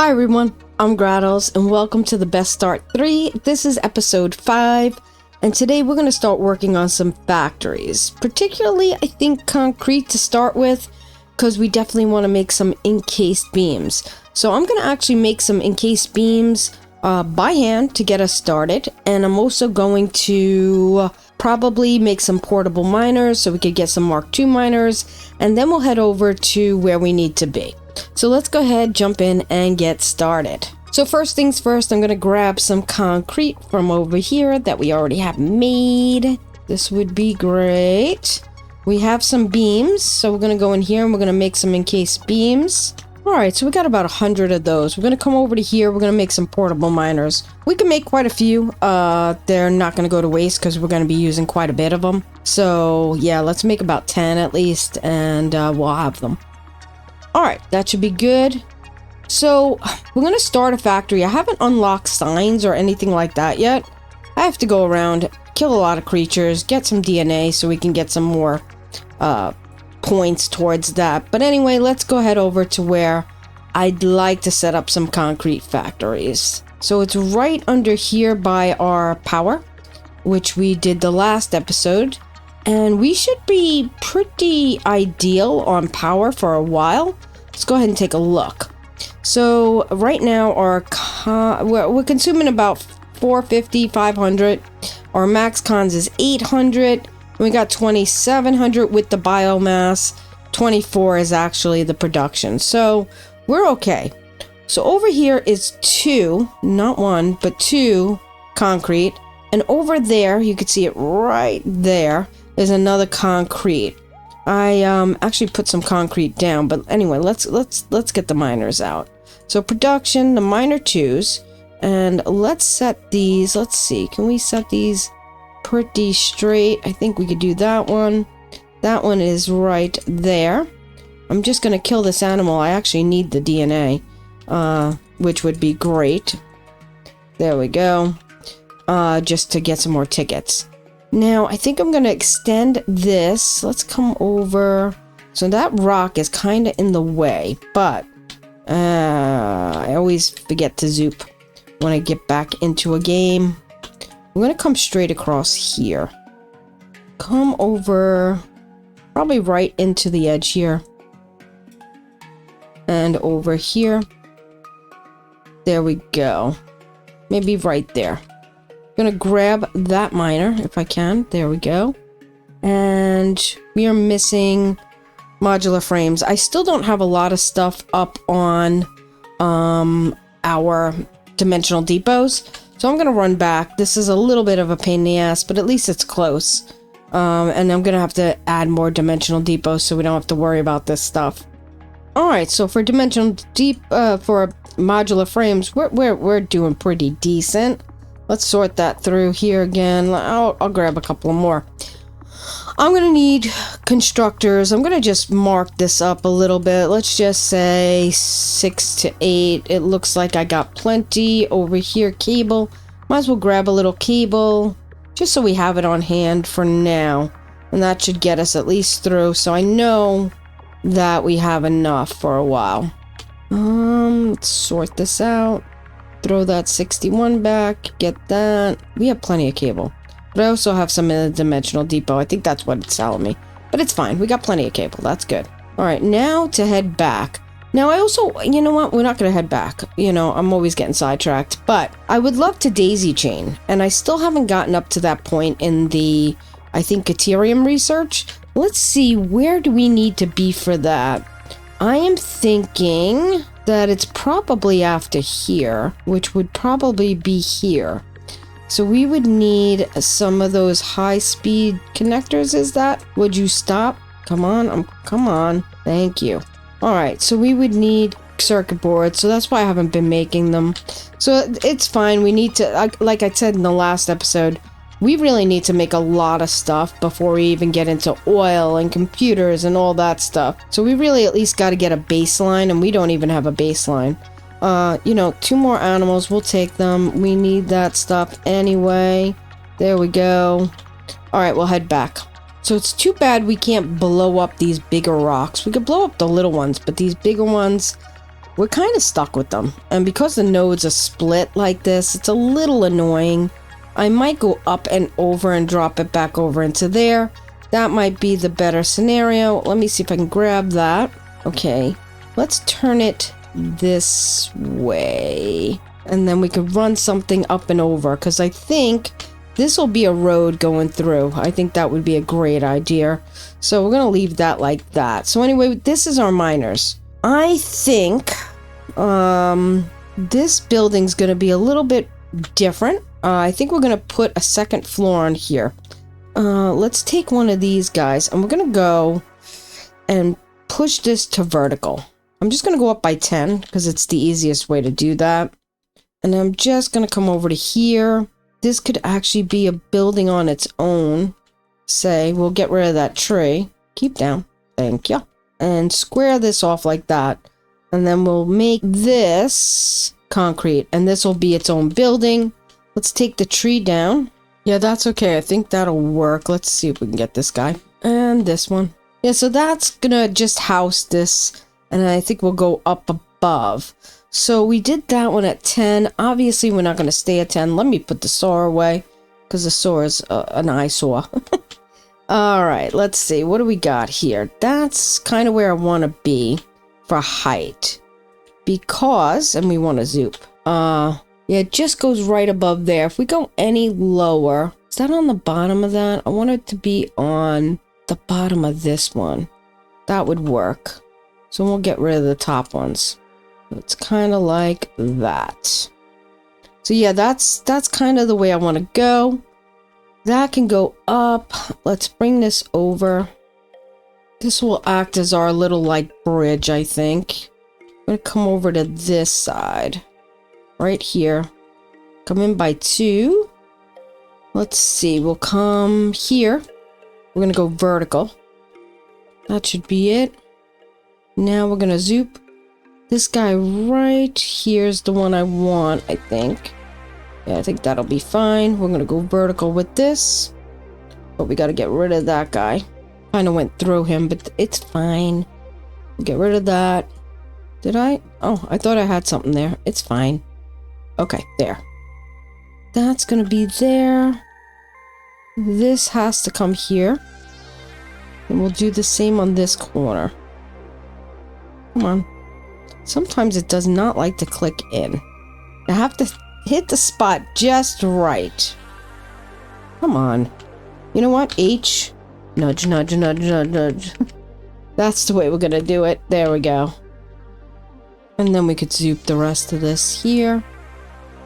Hi everyone, I'm Grattles and welcome to the Best Start 3. This is episode 5 and today we're going to start working on some factories. Particularly I think concrete to start with because we definitely want to make some encased beams. So I'm going to actually make some encased beams by hand to get us started, and I'm also going to probably make some portable miners so we could get some Mark II miners, and then we'll head over to where we need to be. So let's go ahead, jump in, and get started. So first things first, I'm going to grab some concrete from over here that we already have made. This would be great. We have some beams, so we're going to go in here and we're going to make some encased beams. Alright, so we got about 100 of those. We're going to come over to here, we're going to make some portable miners. We can make quite a few. They're not going to go to waste because we're going to be using quite a bit of them. So yeah, let's make about 10 at least, and we'll have them. Alright, that should be good. So, we're going to start a factory. I haven't unlocked signs or anything like that yet. I have to go around, kill a lot of creatures, get some DNA so we can get some more points towards that. But anyway, let's go head over to where I'd like to set up some concrete factories. So, it's right under here by our power, which we did the last episode. And we should be pretty ideal on power for a while. Let's go ahead and take a look. So right now we're consuming about 450, 500. Our max cons is 800. We got 2700 with the biomass. 24 is actually the production. So we're okay. So over here is 2, not 1, but 2 concrete. And over there, you can see it right there. There's another concrete. I actually put some concrete down, but anyway, let's get the miners out. So production, the miner 2s, and let's set these. Let's see, can we set these pretty straight? I think we could do that one. That one is right there. I'm just gonna kill this animal. I actually need the DNA, which would be great. There we go. Just to get some more tickets. Now, I think I'm going to extend this. Let's come over. So that rock is kind of in the way, but I always forget to zoop when I get back into a game. I'm going to come straight across here. Come over, probably right into the edge here. And over here. There we go. Maybe right there. Gonna grab that miner if I can. There we go. And we are missing modular frames. I still don't have a lot of stuff up on our dimensional depots, so I'm gonna run back. This is a little bit of a pain in the ass, but at least it's close. And I'm gonna have to add more dimensional depots so we don't have to worry about this stuff. All right, so for dimensional for modular frames, we're doing pretty decent. Let's sort that through here again. I'll grab a couple more. I'm going to need constructors. I'm going to just mark this up a little bit. Let's just say 6 to 8. It looks like I got plenty over here. Cable. Might as well grab a little cable just so we have it on hand for now. And that should get us at least through. So I know that we have enough for a while. Let's sort this out. Throw that 61 back, get that. We have plenty of cable. But I also have some in the dimensional depot. I think that's what it's telling me. But it's fine. We got plenty of cable. That's good. Alright, now to head back. Now I also, you know what? We're not going to head back. You know, I'm always getting sidetracked. But I would love to daisy chain. And I still haven't gotten up to that point in the, I think, Ethereum research. Let's see, where do we need to be for that? I am thinking that it's probably after here, which would probably be here. So we would need some of those high-speed connectors, is that? Would you stop? Come on, come on. Thank you. Alright, so we would need circuit boards, so that's why I haven't been making them. So it's fine, we need to, like I said in the last episode, we really need to make a lot of stuff before we even get into oil and computers and all that stuff. So we really at least got to get a baseline, and we don't even have a baseline. You know, 2 more animals, we'll take them. We need that stuff anyway. There we go. Alright, we'll head back. So it's too bad we can't blow up these bigger rocks. We could blow up the little ones, but these bigger ones, we're kind of stuck with them. And because the nodes are split like this, it's a little annoying. I might go up and over and drop it back over into there. That might be the better scenario. Let me see if I can grab that. Okay, let's turn it this way. And then we could run something up and over, because I think this will be a road going through. I think that would be a great idea. So we're going to leave that like that. So anyway, this is our miners. I think this building's going to be a little bit different. I think we're going to put a second floor on here. Let's take one of these guys, and we're going to go and push this to vertical. I'm just going to go up by 10 because it's the easiest way to do that. And I'm just going to come over to here. This could actually be a building on its own. Say, we'll get rid of that tree. Keep down. Thank you. And square this off like that. And then we'll make this concrete. And this will be its own building. Let's take the tree down. Yeah, that's okay. I think that'll work. Let's see if we can get this guy. And this one. Yeah, so that's gonna just house this. And I think we'll go up above. So we did that one at 10. Obviously, we're not going to stay at 10. Let me put the saw away, because the saw is an eyesore. All right, let's see. What do we got here? That's kind of where I want to be for height. Because, and we want to zoop. Yeah, it just goes right above there. If we go any lower, is that on the bottom of that? I want it to be on the bottom of this one. That would work. So we'll get rid of the top ones. It's kind of like that. So yeah, that's kind of the way I want to go. That can go up. Let's bring this over. This will act as our little like bridge, I think. I'm going to come over to this side. Right here. Come in by 2. Let's see. We'll come here. We're going to go vertical. That should be it. Now we're going to zoop. This guy right here is the one I want, I think. Yeah, I think that'll be fine. We're going to go vertical with this. But we got to get rid of that guy. Kind of went through him, but it's fine. Get rid of that. Did I? Oh, I thought I had something there. It's fine. Okay, there. That's going to be there. This has to come here. And we'll do the same on this corner. Come on. Sometimes it does not like to click in. I have to hit the spot just right. Come on. You know what? H. Nudge, nudge, nudge, nudge, nudge. That's the way we're going to do it. There we go. And then we could zoop the rest of this here.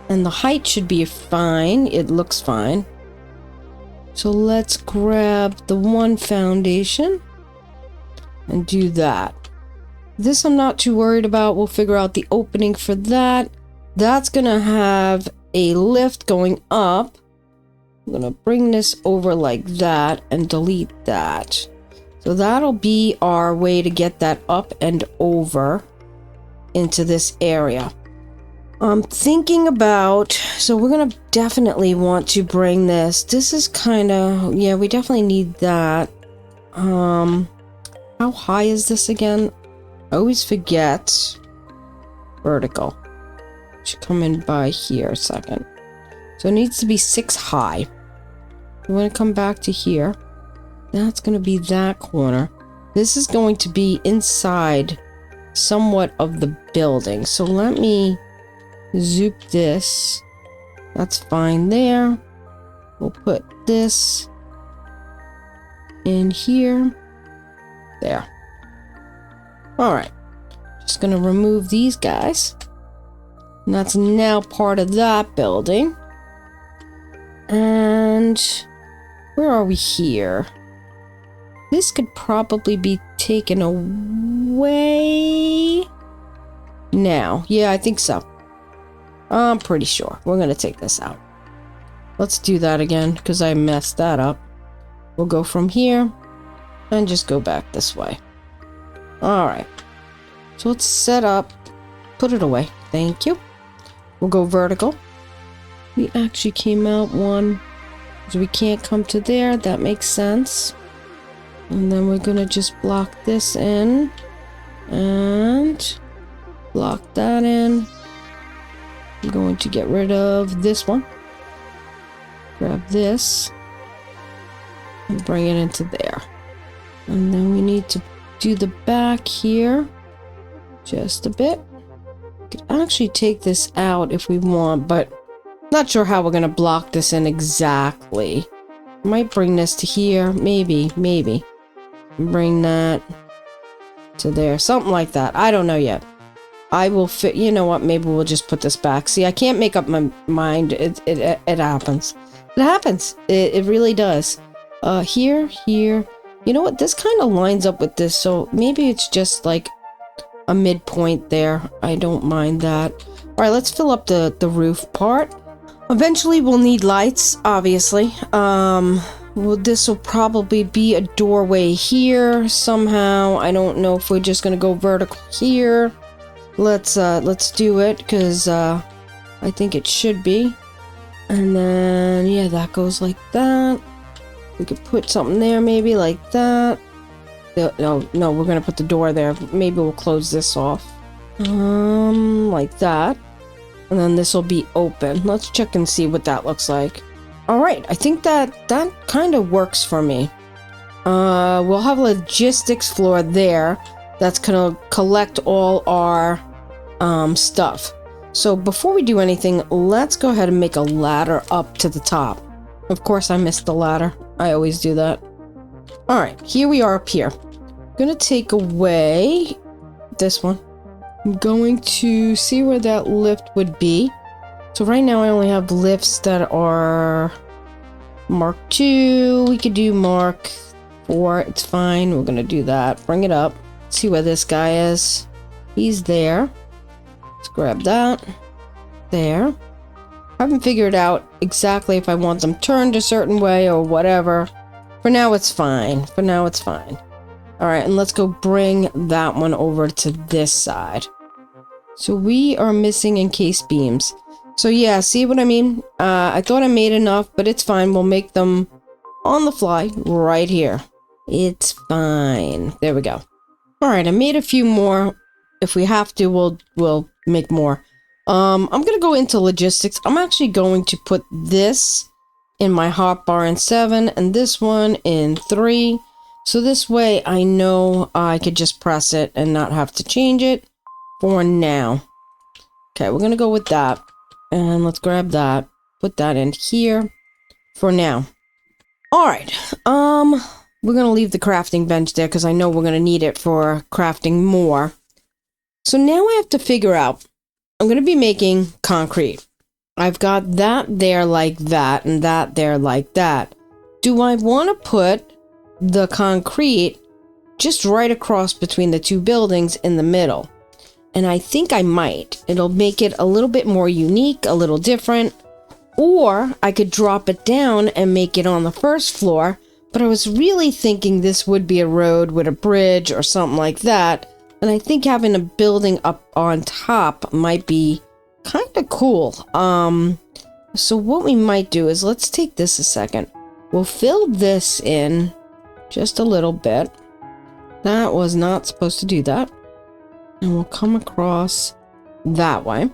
And the height should be fine. It looks fine. So let's grab the one foundation and do that. This I'm not too worried about. We'll figure out the opening for that. That's going to have a lift going up. I'm going to bring this over like that and delete that. So that'll be our way to get that up and over into this area. I'm thinking about, so we're going to definitely want to bring this. This is kind of, yeah, we definitely need that. How high is this again? I always forget. Vertical. Should come in by here a second. So it needs to be 6 high. I'm going to come back to here. That's going to be that corner. This is going to be inside somewhat of the building. So let me zoop this. That's fine there. We'll put this in here. There. Alright, just going to remove these guys. And that's now part of that building. And where are we here? This could probably be taken away now. Yeah, I think so. I'm pretty sure. We're going to take this out. Let's do that again because I messed that up. We'll go from here and just go back this way. Alright, so let's set up, put it away, thank you. We'll go vertical. We actually came out one, so we can't come to there, that makes sense. And then we're gonna just block this in, and block that in. I'm going to get rid of this one. Grab this and bring it into there. And then we need to do the back here just a bit. We could actually take this out if we want, but not sure how we're going to block this in exactly. Might bring this to here, maybe. Bring that to there, something like that. I don't know yet. I will fit. You know what? Maybe we'll just put this back. See, I can't make up my mind. It happens. It happens. It really does. Here. You know what? This kind of lines up with this, so maybe it's just like a midpoint there. I don't mind that. All right, let's fill up the roof part. Eventually, we'll need lights, obviously. Well, this will probably be a doorway here somehow. I don't know if we're just gonna go vertical here. Let's do it, because I think it should be. And then, yeah, that goes like that. We could put something there, maybe like that. No, we're gonna put the door there. Maybe we'll close this off. Like that. And then this will be open. Let's check and see what that looks like. Alright, I think that kind of works for me. We'll have a logistics floor there that's gonna collect all our stuff. So before we do anything, let's go ahead and make a ladder up to the top. Of course, I missed the ladder. I always do that. Alright, here we are up here. I'm gonna take away this one. I'm going to see where that lift would be. So right now I only have lifts that are Mark 2. We could do Mark 4. It's fine. We're gonna do that. Bring it up. See where this guy is. He's there. Let's grab that. There. I haven't figured out exactly if I want them turned a certain way or whatever. For now, it's fine. Alright, and let's go bring that one over to this side. So we are missing encased beams. So yeah, see what I mean? I thought I made enough, but it's fine. We'll make them on the fly right here. It's fine. There we go. Alright, I made a few more. If we have to, we'll make more. I'm gonna go into logistics. I'm actually going to put this in my hotbar in 7 and this one in 3. So this way I know I could just press it and not have to change it for now. Okay, we're gonna go with that. And let's grab that. Put that in here for now. Alright, we're gonna leave the crafting bench there because I know we're gonna need it for crafting more. So now I have to figure out, I'm gonna be making concrete. I've got that there like that and that there like that. Do I want to put the concrete just right across between the two buildings in the middle? And I think I might. It'll make it a little bit more unique, a little different. Or I could drop it down and make it on the first floor. But I was really thinking this would be a road with a bridge or something like that. And I think having a building up on top might be kind of cool. So what we might do is, let's take this a second. We'll fill this in just a little bit. That was not supposed to do that. And we'll come across that way.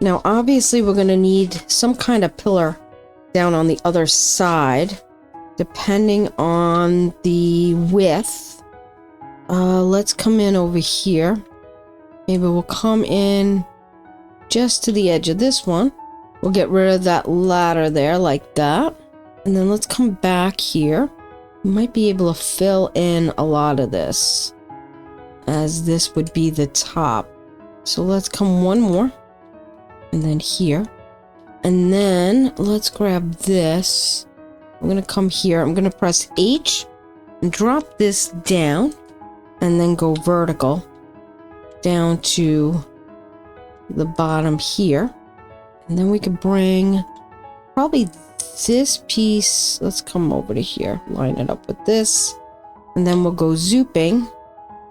Now, obviously, we're going to need some kind of pillar down on the other side, depending on the width. Let's come in over here. Maybe we'll come in just to the edge of this one. We'll get rid of that ladder there like that. And then let's come back here. We might be able to fill in a lot of this, as this would be the top. So let's come one more. And then here. And then let's grab this. I'm going to come here. I'm going to press H and drop this down. And then go vertical down to the bottom here. And then we could bring probably this piece. Let's come over to here. Line it up with this. And then we'll go zooping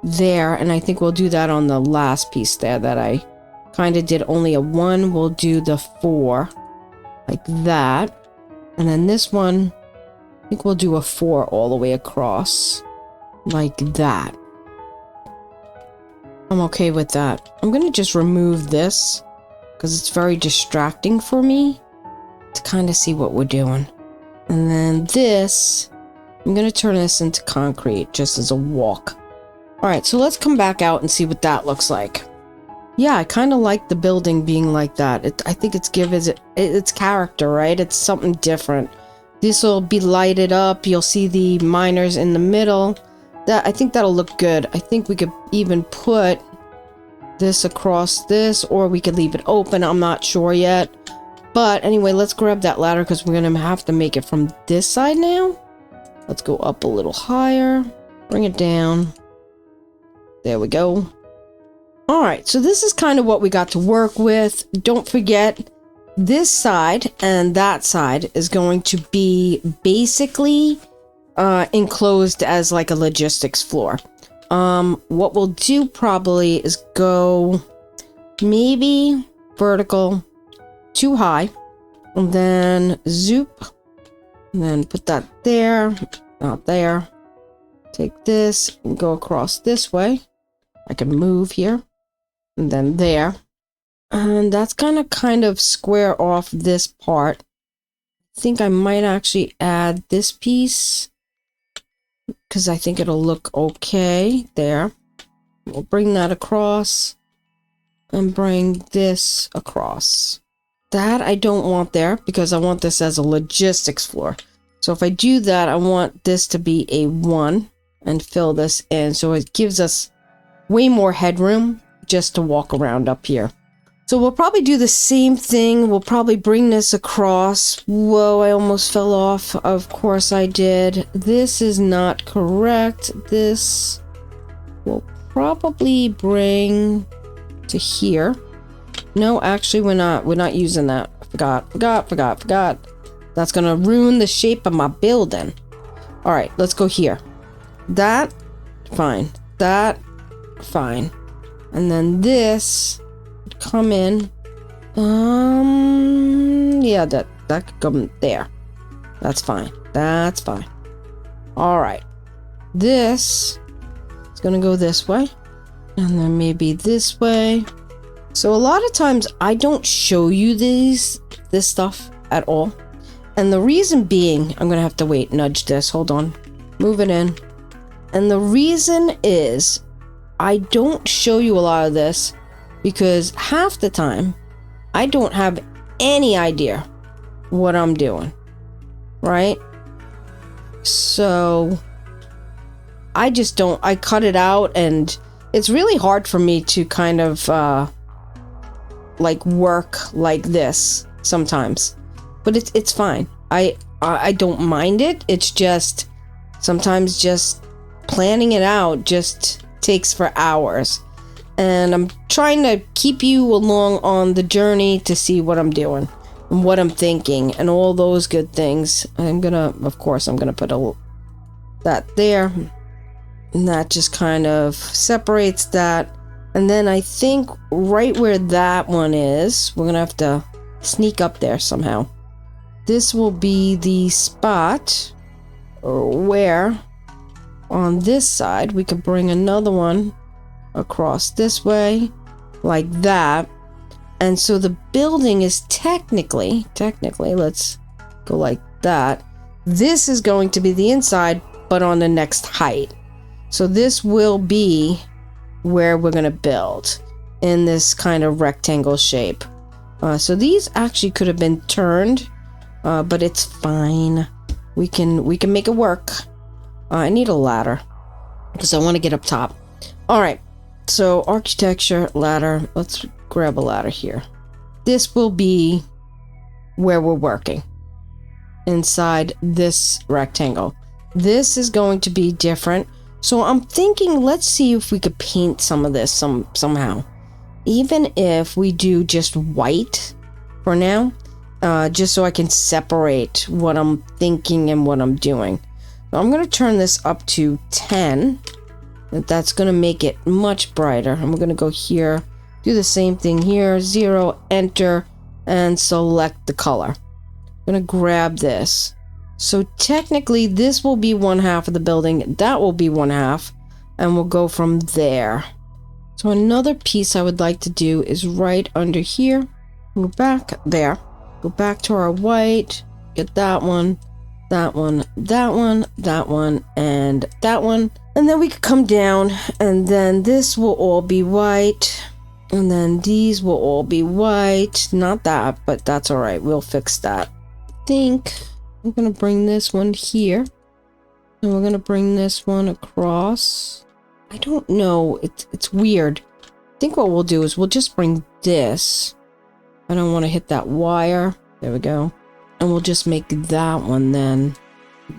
there. And I think we'll do that on the last piece there that I kind of did only a 1. We'll do the 4 like that. And then this one, I think we'll do a 4 all the way across like that. I'm okay with that. I'm gonna just remove this because it's very distracting for me to kind of see what we're doing. And then this, I'm gonna turn this into concrete just as a walk. All right, so let's come back out and see what that looks like. Yeah, I kind of like the building being like that. I think it's its character, right? It's something different. This will be lighted up. You'll see the miners in the middle. I think that'll look good. I think we could even put this across this, or we could leave it open. I'm not sure yet. But anyway, let's grab that ladder because we're going to have to make it from this side now. Let's go up a little higher. Bring it down. There we go. All right, so this is kind of what we got to work with. Don't forget, this side and that side is going to be basically enclosed as like a logistics floor. What we'll do probably is go maybe vertical too high, and then zoop, and then put that there, not there. Take this and go across this way. I can move here, and then there. And that's gonna kind of square off this part. I think I might actually add this piece because I think it'll look okay there. We'll bring that across and bring this across. That I don't want there because I want this as a logistics floor. So if I do that, I want this to be a 1 and fill this in. So it gives us way more headroom just to walk around up here. So we'll probably do the same thing. We'll probably bring this across. Whoa, I almost fell off. Of course I did. This is not correct. This will probably bring to here. No, actually we're not using that. Forgot. That's gonna ruin the shape of my building. All right, let's go here. That, fine. That, fine. And then this come in. Yeah, that could come there. That's fine. That's fine. All right. This is gonna go this way, and then maybe this way. So a lot of times I don't show you this stuff at all, and the reason being, I'm gonna have to nudge this. Hold on, move it in. And the reason is I don't show you a lot of this because half the time I don't have any idea what I'm doing, right? So I just don't, I cut it out, and it's really hard for me to kind of like work like this sometimes, but it's fine. I don't mind it. It's just sometimes just planning it out just takes for hours, and I'm trying to keep you along on the journey to see what I'm doing and what I'm thinking and all those good things. Of course I'm gonna put that there, and that just kind of separates that. And then I think right where that one is, we're gonna have to sneak up there somehow. This will be the spot where on this side we could bring another one across this way like that. And so the building is technically, let's go like that. This is going to be the inside, but on the next height. So this will be where we're going to build in this kind of rectangle shape. So these actually could have been turned, but it's fine. We can make it work. I need a ladder because I want to get up top. All right. So architecture, ladder. Let's grab a ladder here. This will be where we're working inside this rectangle. This is going to be different. So I'm thinking, let's see if we could paint some of this somehow. Even if we do just white for now, just so I can separate what I'm thinking and what I'm doing. So I'm going to turn this up to 10. That's going to make it much brighter. And we're going to go here, do the same thing here, 0, enter, and select the color. I'm going to grab this. So technically this will be one half of the building, that will be one half, and we'll go from there. So another piece I would like to do is right under here. Go back there. Go back to our white. Get that one, that one, that one, that one, and that one. And then we could come down, and then this will all be white. And then these will all be white. Not that, but that's all right. We'll fix that. I think I'm going to bring this one here. And we're going to bring this one across. I don't know. It's weird. I think what we'll do is we'll just bring this. I don't want to hit that wire. There we go. And we'll just make that one then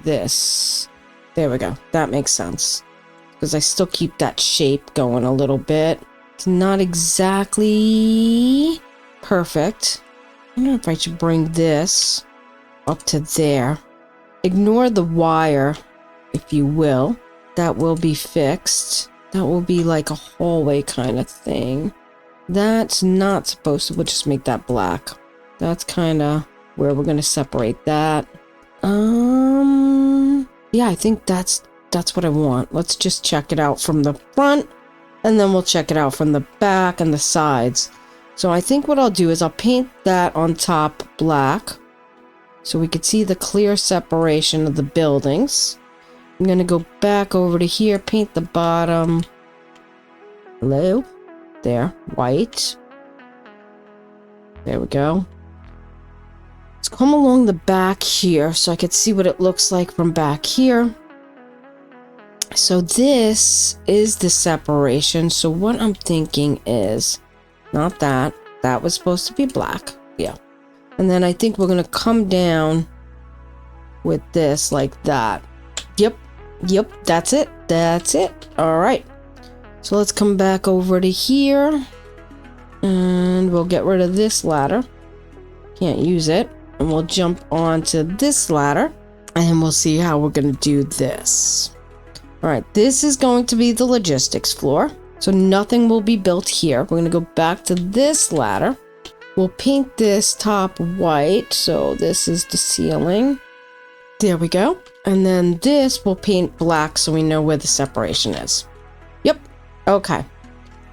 this. There we go. That makes sense. Because I still keep that shape going a little bit. It's not exactly perfect. I don't know if I should bring this up to there. Ignore the wire, if you will. That will be fixed. That will be like a hallway kind of thing. That's not supposed to. We'll just make that black. That's kind of where we're going to separate that. Yeah, I think that's what I want. Let's just check it out from the front, and then we'll check it out from the back and the sides. So I think what I'll do is I'll paint that on top black, so we could see the clear separation of the buildings. I'm going to go back over to here, paint the bottom. Hello? There. White. There we go. Let's come along the back here so I could see what it looks like from back here. So this is the separation. So what I'm thinking is, not that. That was supposed to be black. Yeah. And then I think we're going to come down with this like that. Yep. Yep. That's it. That's it. All right. So let's come back over to here. And we'll get rid of this ladder. Can't use it. And we'll jump onto this ladder. And we'll see how we're going to do this. Alright, this is going to be the logistics floor. So nothing will be built here. We're going to go back to this ladder. We'll paint this top white. So this is the ceiling. There we go. And then this we'll paint black so we know where the separation is. Yep. Okay.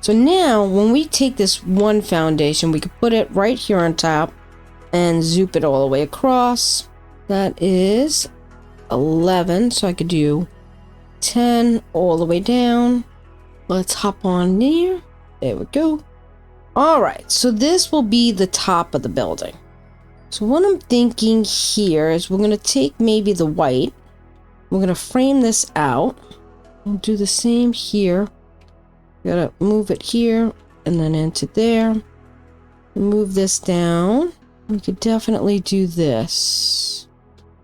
So now when we take this one foundation, we can put it right here on top and zoop it all the way across. That is 11. So I could do 10 all the way down. Let's hop on there. There we go. All right, so this will be the top of the building. So what I'm thinking here is we're going to take maybe the white. We're going to frame this out. We'll do the same here. Gotta move it here and then into there. Move this down. We could definitely do this.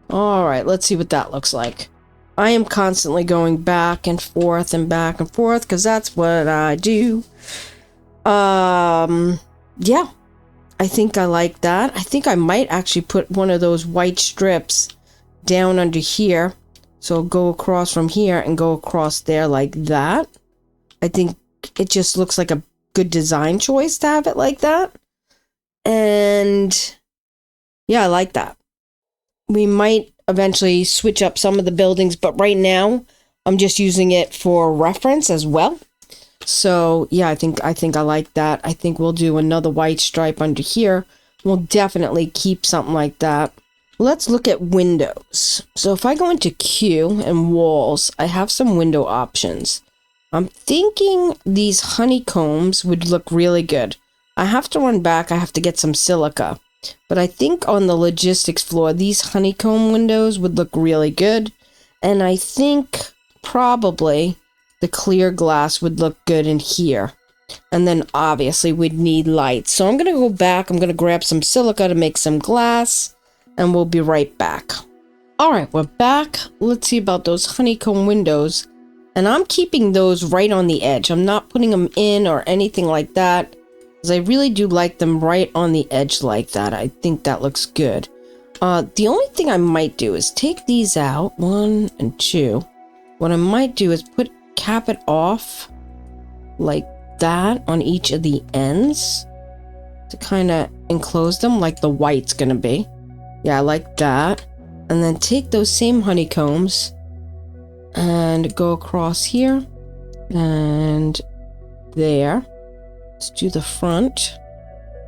All right, let's see what that looks like. I am constantly going back and forth because that's what I do. Yeah, I think I like that. I think I might actually put one of those white strips down under here. So go across from here and go across there like that. I think it just looks like a good design choice to have it like that. And yeah, I like that. We might eventually switch up some of the buildings, but right now I'm just using it for reference as well. So yeah, I think I like that. I think we'll do another white stripe under here. We'll definitely keep something like that. Let's look at windows. So if I go into Q and walls, I have some window options. I'm thinking these honeycombs would look really good. I have to run back. I have to get some silica. But I think on the logistics floor, these honeycomb windows would look really good. And I think probably the clear glass would look good in here. And then obviously we'd need lights. So I'm going to go back. I'm going to grab some silica to make some glass. And we'll be right back. All right, we're back. Let's see about those honeycomb windows. And I'm keeping those right on the edge. I'm not putting them in or anything like that. Because I really do like them right on the edge like that. I think that looks good. The only thing I might do is take these out. 1 and 2. What I might do is cap it off like that on each of the ends. To kind of enclose them like the white's going to be. Yeah, I like that. And then take those same honeycombs and go across here and there. Let's do the front.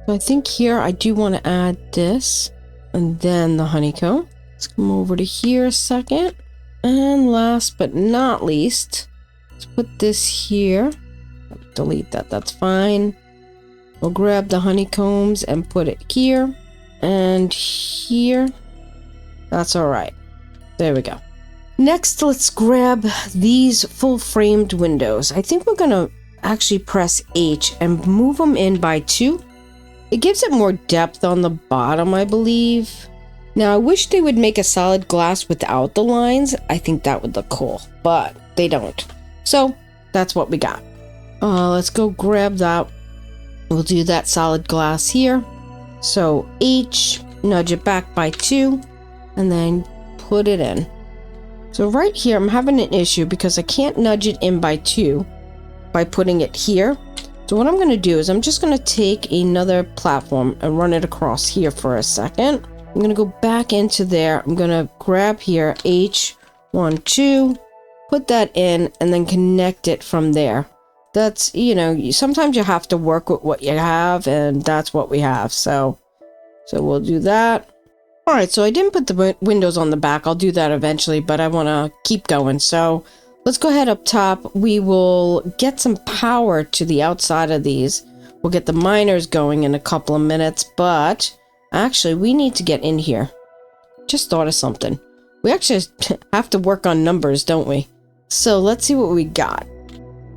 So I think here I do want to add this and then the honeycomb. Let's come over to here a second. And last but not least, let's put this here. Delete that, that's fine. We'll grab the honeycombs and put it here and here. That's all right. There we go. Next, let's grab these full framed windows. I think we're gonna actually press H and move them in by 2. It gives it more depth on the bottom, I believe. Now, I wish they would make a solid glass without the lines. I think that would look cool, but they don't. So that's what we got. Let's go grab that. We'll do that solid glass here. So H, nudge it back by 2, and then put it in. So right here, I'm having an issue because I can't nudge it in by 2 by putting it here. So what I'm going to do is I'm just going to take another platform and run it across here for a second. I'm going to go back into there. I'm going to grab here H, 1, 2, put that in, and then connect it from there. That's, sometimes you have to work with what you have, and that's what we have. So we'll do that. All right, so I didn't put the windows on the back. I'll do that eventually, but I want to keep going. So let's go ahead up top. We will get some power to the outside of these. We'll get the miners going in a couple of minutes, but actually we need to get in here. Just thought of something. We actually have to work on numbers, don't we? So let's see what we got.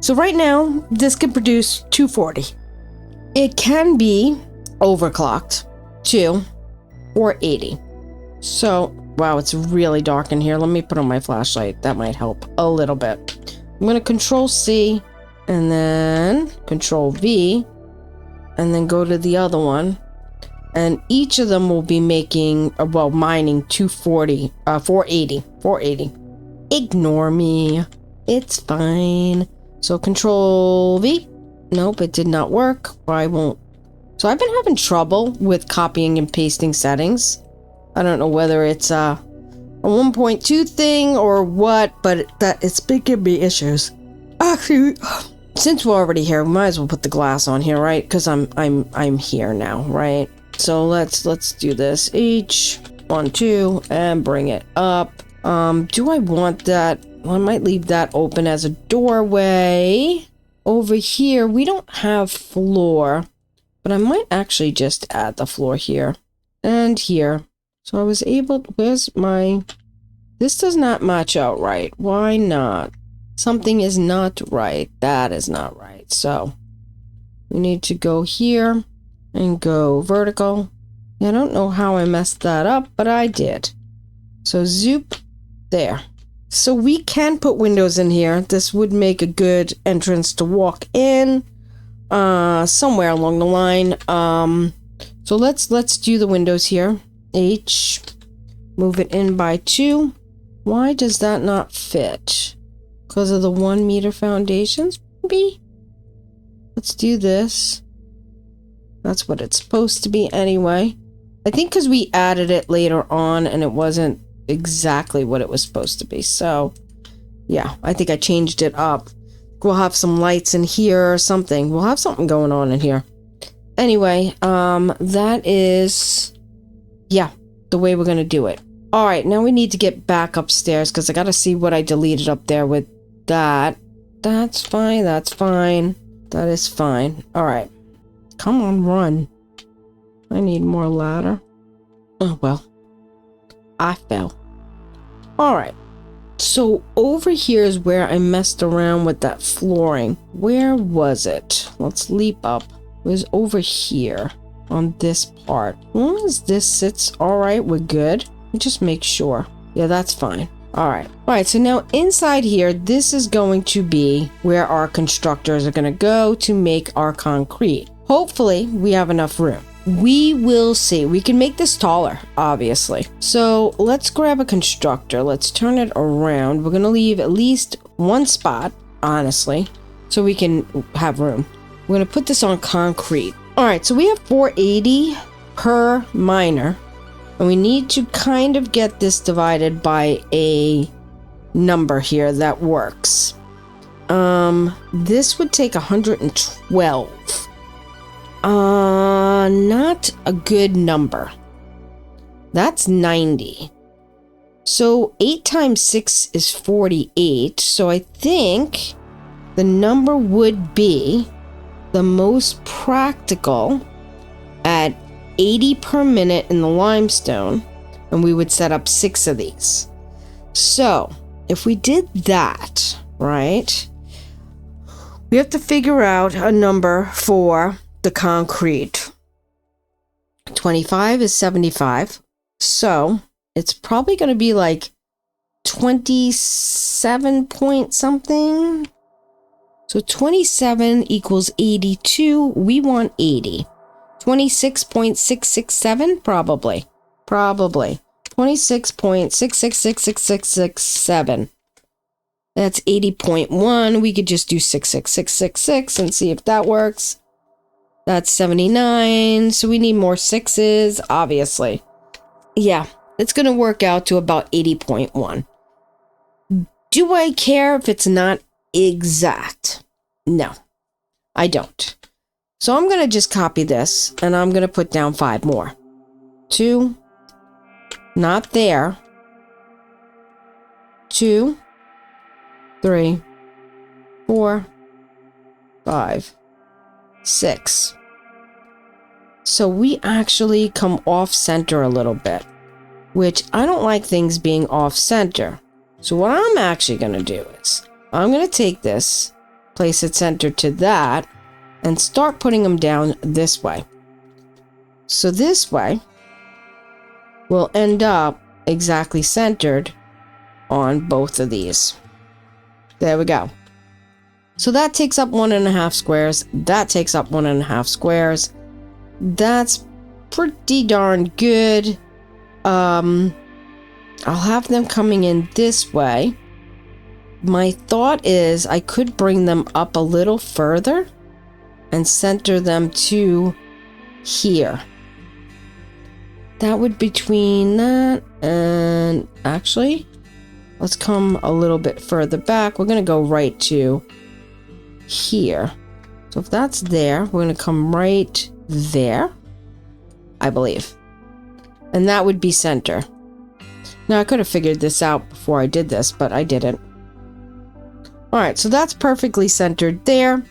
So right now, this can produce 240. It can be overclocked to 480. So, wow, it's really dark in here. Let me put on my flashlight. That might help a little bit. I'm going to Control C and then Control V and then go to the other one. And each of them will be making, mining 480. Ignore me. It's fine. So Control V. Nope, it did not work. I won't. So I've been having trouble with copying and pasting settings. I don't know whether it's a 1.2 thing or what, but it's been giving me issues. Actually, since we're already here, we might as well put the glass on here, right? Because I'm here now, right? So let's do this. H, 1, 2, and bring it up. Do I want that? Well, I might leave that open as a doorway. Over here, we don't have floor, but I might actually just add the floor here and here. So I was able, this does not match out right. Why not? Something is not right. That is not right. So we need to go here and go vertical. I don't know how I messed that up, but I did. So zoop there. So we can put windows in here. This would make a good entrance to walk in somewhere along the line. So let's do the windows here. H, move it in by 2. Why does that not fit? Because of the 1 meter foundations, maybe? Let's do this. That's what it's supposed to be anyway. I think because we added it later on and it wasn't exactly what it was supposed to be. So yeah, I think I changed it up. We'll have some lights in here or something. We'll have something going on in here. Anyway, that is, yeah, the way we're going to do it. All right, now we need to get back upstairs because I got to see what I deleted up there with that. That's fine. That's fine. That is fine. All right. Come on, run. I need more ladder. Oh, well. I fell. All right. So over here is where I messed around with that flooring. Where was it? Let's leap up. It was over here on this part. As long as this sits all right, we're good. Just make sure. Yeah, that's fine. All right, so now inside here, this is going to be where our constructors are going to go to make our concrete. Hopefully, we have enough room. We will see. We can make this taller, obviously. So let's grab a constructor. Let's turn it around. We're going to leave at least one spot, honestly, so we can have room. We're going to put this on concrete. All right, so we have 480 per miner. And we need to kind of get this divided by a number here that works. This would take 112. Not a good number. That's 90. So 8 times 6 is 48. So I think the number would be the most practical at 80 per minute in the limestone. And we would set up 6 of these. So if we did that, right, we have to figure out a number for the concrete. 25 is 75. So it's probably going to be like 27 point something. So 27 equals 82. We want 80. 26.667? Probably. 26.6666667. That's 80.1. We could just do 66666 and see if that works. That's 79. So we need more 6s, obviously. Yeah, it's going to work out to about 80.1. Do I care if it's not exact? No, I don't. So I'm going to just copy this and I'm going to put down 5 more. 2, not there. 2, 3, 4, 5, 6. So we actually come off center a little bit, which I don't like things being off center. So what I'm actually going to do is I'm going to take this, place it center to that, and start putting them down this way. So this way will end up exactly centered on both of these. There we go. So that takes up 1.5 squares. That takes up 1.5 squares. That's pretty darn good. I'll have them coming in this way. My thought is I could bring them up a little further and center them to here. That would between that and actually, let's come a little bit further back. We're going to go right to here. So if that's there, we're going to come right there, I believe. And that would be center. Now, I could have figured this out before I did this, but I didn't. All right, so that's perfectly centered there.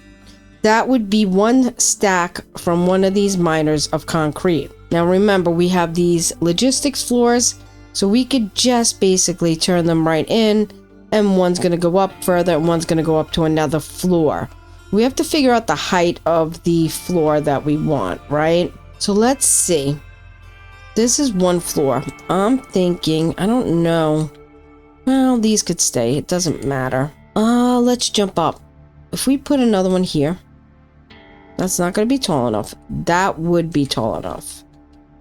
That would be one stack from one of these miners of concrete. Now, remember, we have these logistics floors, so we could just basically turn them right in, and one's going to go up further, and one's going to go up to another floor. We have to figure out the height of the floor that we want, right? So let's see. This is one floor. I'm thinking, I don't know. Well, these could stay. It doesn't matter. Let's jump up. If we put another one here, that's not going to be tall enough. That would be tall enough.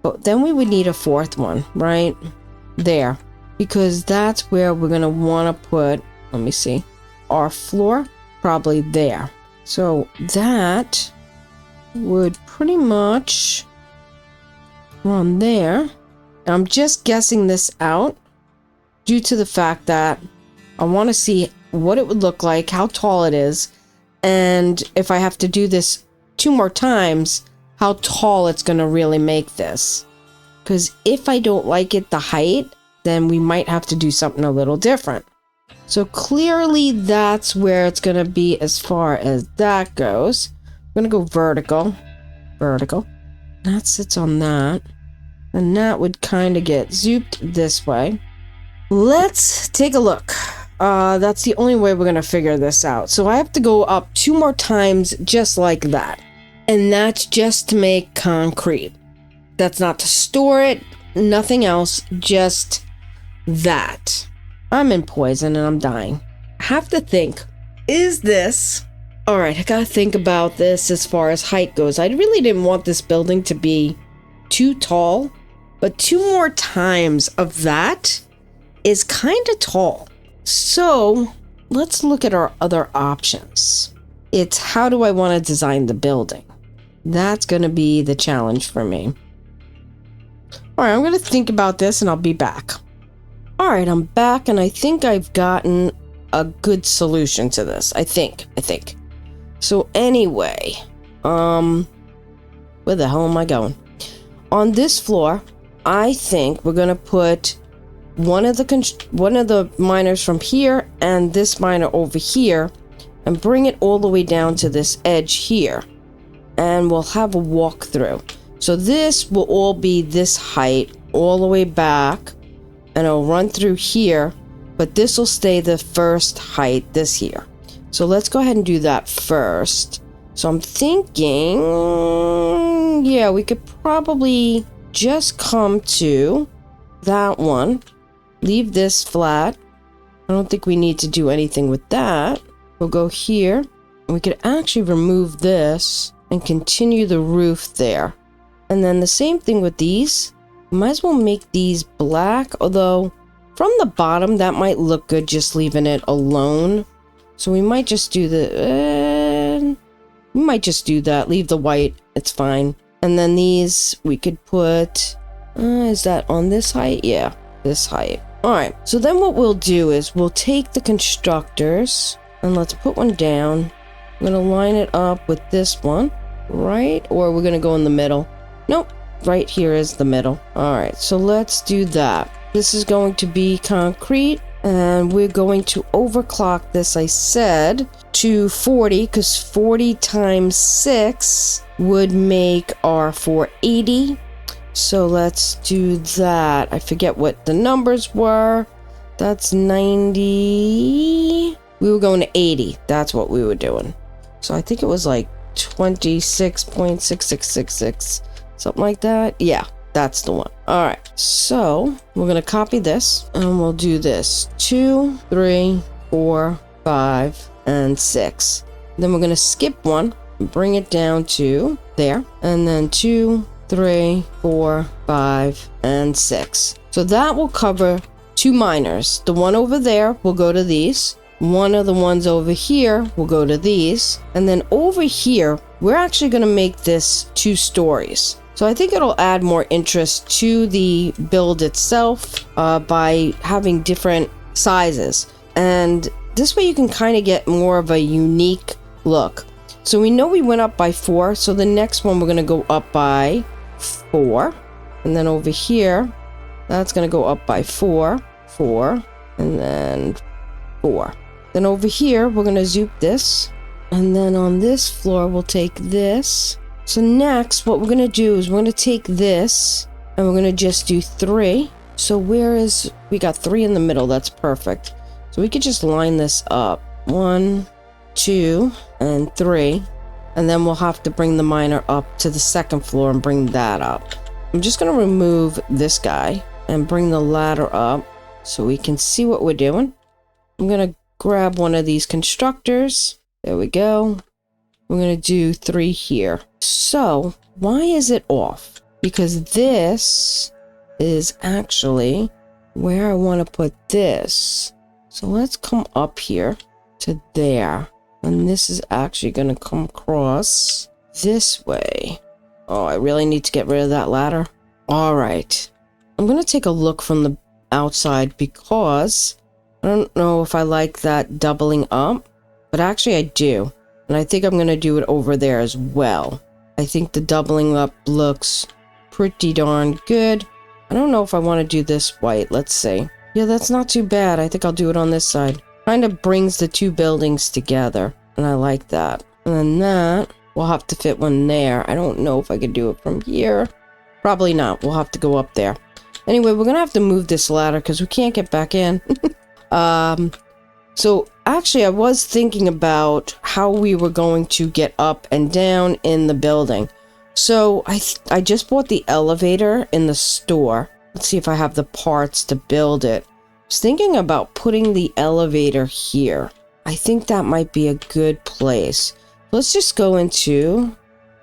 But then we would need a 4th one, right? There. Because that's where we're going to want to put, let me see, our floor, probably there. So that would pretty much run there. I'm just guessing this out due to the fact that I want to see what it would look like, how tall it is, and if I have to do this 2 more times, how tall it's going to really make this. Because if I don't like it, the height, then we might have to do something a little different. So clearly that's where it's going to be as far as that goes. I'm going to go vertical. Vertical. That sits on that. And that would kind of get zooped this way. Let's take a look. That's the only way we're going to figure this out. So I have to go up 2 more times just like that. And that's just to make concrete. That's not to store it, nothing else, just that. I'm in poison and I'm dying. I have to think, is this... Alright, I gotta think about this as far as height goes. I really didn't want this building to be too tall, but 2 more times of that is kind of tall. So, let's look at our other options. It's how do I want to design the building? That's going to be the challenge for me. Alright, I'm going to think about this and I'll be back. Alright, I'm back and I think I've gotten a good solution to this. I think. So anyway, where the hell am I going? On this floor, I think we're gonna put one of the miners from here and this miner over here, and bring it all the way down to this edge here, and we'll have a walkthrough. So this will all be this height all the way back, and it'll run through here, but this will stay the first height this here. So let's go ahead and do that first. So I'm thinking, yeah, we could probably just come to that one, leave this flat. I don't think we need to do anything with that. We'll go here, and we could actually remove this and continue the roof there. And then the same thing with these. Might as well make these black, although from the bottom that might look good just leaving it alone. So we might just do that, leave the white, it's fine. And then these we could put, is that on this height? Yeah, this height. All right, so then what we'll do is we'll take the constructors and let's put one down. I'm gonna line it up with this one, right? Or we're gonna go in the middle. Nope, right here is the middle. All right, so let's do that. This is going to be concrete, and we're going to overclock this, I said, to 40, because 40 times 6 would make our 480. So let's do that. I forget what the numbers were. That's 90. We were going to 80. That's what we were doing. So I think it was like 26.6666, something like that. Yeah, that's the one. All right, so we're going to copy this, and we'll do this 2, 3, 4, 5, and 6. Then we're going to skip one and bring it down to there, and then 2, 3, 4, 5, and 6. So that will cover 2 miners. The one over there will go to these. One of the ones over here will go to these. And then over here, we're actually going to make this 2 stories. So I think it'll add more interest to the build itself by having different sizes. And this way you can kind of get more of a unique look. So we know we went up by 4. So the next one we're going to go up by 4. And then over here, that's going to go up by 4, 4, and then 4. Then over here, we're going to zoop this. And then on this floor, we'll take this. So next, what we're going to do is we're going to take this, and we're going to just do 3. So we got 3 in the middle. That's perfect. So we could just line this up. 1, 2, and 3. And then we'll have to bring the miner up to the second floor and bring that up. I'm just going to remove this guy and bring the ladder up so we can see what we're doing. I'm going to grab one of these constructors. There we go. We're going to do 3 here. So why is it off? Because this is actually where I want to put this. So let's come up here to there. And this is actually going to come across this way. Oh, I really need to get rid of that ladder. All right. I'm going to take a look from the outside because I don't know if I like that doubling up, but actually I do. And I think I'm going to do it over there as well. I think the doubling up looks pretty darn good. I don't know if I want to do this white. Let's see. Yeah, that's not too bad. I think I'll do it on this side. Kind of brings the 2 buildings together, and I like that. And then that, we'll have to fit one there. I don't know if I could do it from here. Probably not. We'll have to go up there. Anyway, we're going to have to move this ladder because we can't get back in. So actually, I was thinking about how we were going to get up and down in the building. So I just bought the elevator in the store. Let's see if I have the parts to build it. I was thinking about putting the elevator here. I think that might be a good place. Let's just go into,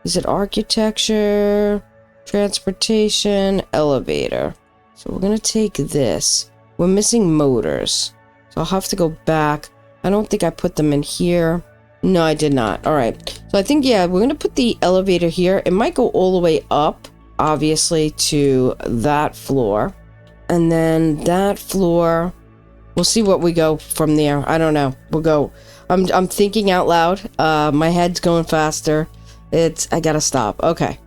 is it architecture, transportation, elevator. So we're going to take this. We're missing motors. So I'll have to go back. I don't think I put them in here. No, I did not. All right. So I think, yeah, we're going to put the elevator here. It might go all the way up, obviously, to that floor. And then that floor We'll see what we go from there. I don't know. We'll go. I'm thinking out loud. My head's going faster. I gotta stop. Okay.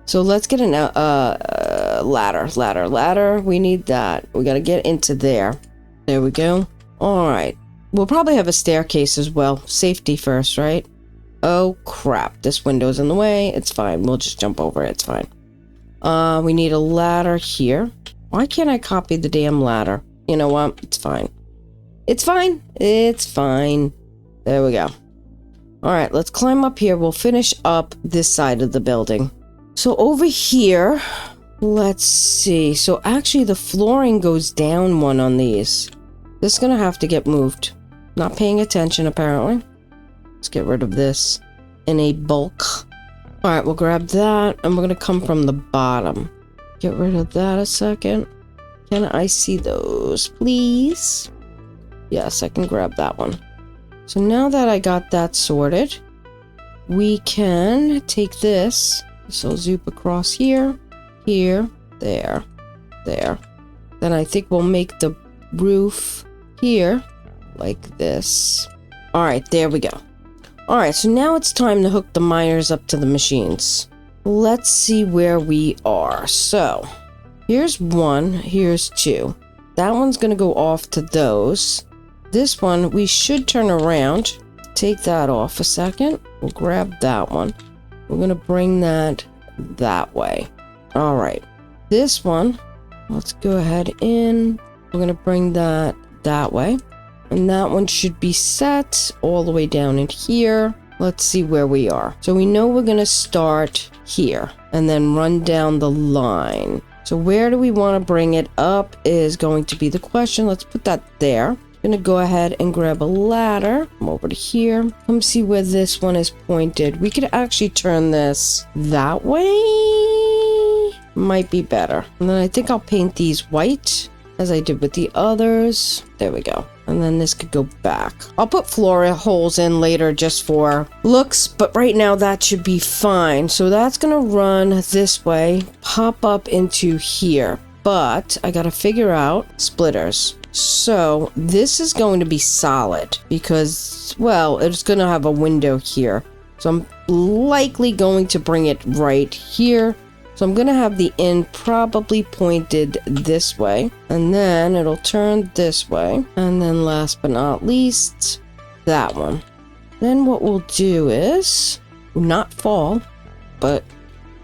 So let's get an ladder. We need that. We gotta get into there. There we go. All right. We'll probably have a staircase as well. Safety first, right? Oh crap! This window's in the way. It's fine. We'll just jump over it. It's fine. We need a ladder here. Why can't I copy the damn ladder? You know what? It's fine. It's fine. It's fine. There we go. All right. Let's climb up here. We'll finish up this side of the building. So over here, let's see. So actually the flooring goes down one on these. This is going to have to get moved. Not paying attention apparently. Let's get rid of this in a bulk. All right, we'll grab that and we're going to come from the bottom. Get rid of that a second. Can I see those, please? Yes, I can grab that one. So now that I got that sorted, we can take this. So zoop across here, here, there, there. Then I think we'll make the roof here like this. All right, there we go. All right, so now it's time to hook the miners up to the machines. Let's see where we are. So here's 1, here's 2. That one's gonna go off to those. This one, we should turn around. Take that off a second. We'll grab that one. We're gonna bring that way. All right, this one, let's go ahead in. We're gonna bring that way. And that one should be set all the way down in here. Let's see where we are. So we know we're gonna start here and then run down the line. So where do we want to bring it up is going to be the question. Let's put that there. Gonna go ahead and grab a ladder. Come over to here. Come see where this one is pointed. We could actually turn this that way. Might be better. And then I think I'll paint these white as I did with the others. There we go. And then this could go back. I'll put floor holes in later just for looks, but right now that should be fine. So that's gonna run this way, pop up into here. But I gotta figure out splitters. So this is going to be solid because, well, it's gonna have a window here. So I'm likely going to bring it right here. So I'm gonna have the end probably pointed this way, and then it'll turn this way, and then last but not least, that one. Then what we'll do is not fall, but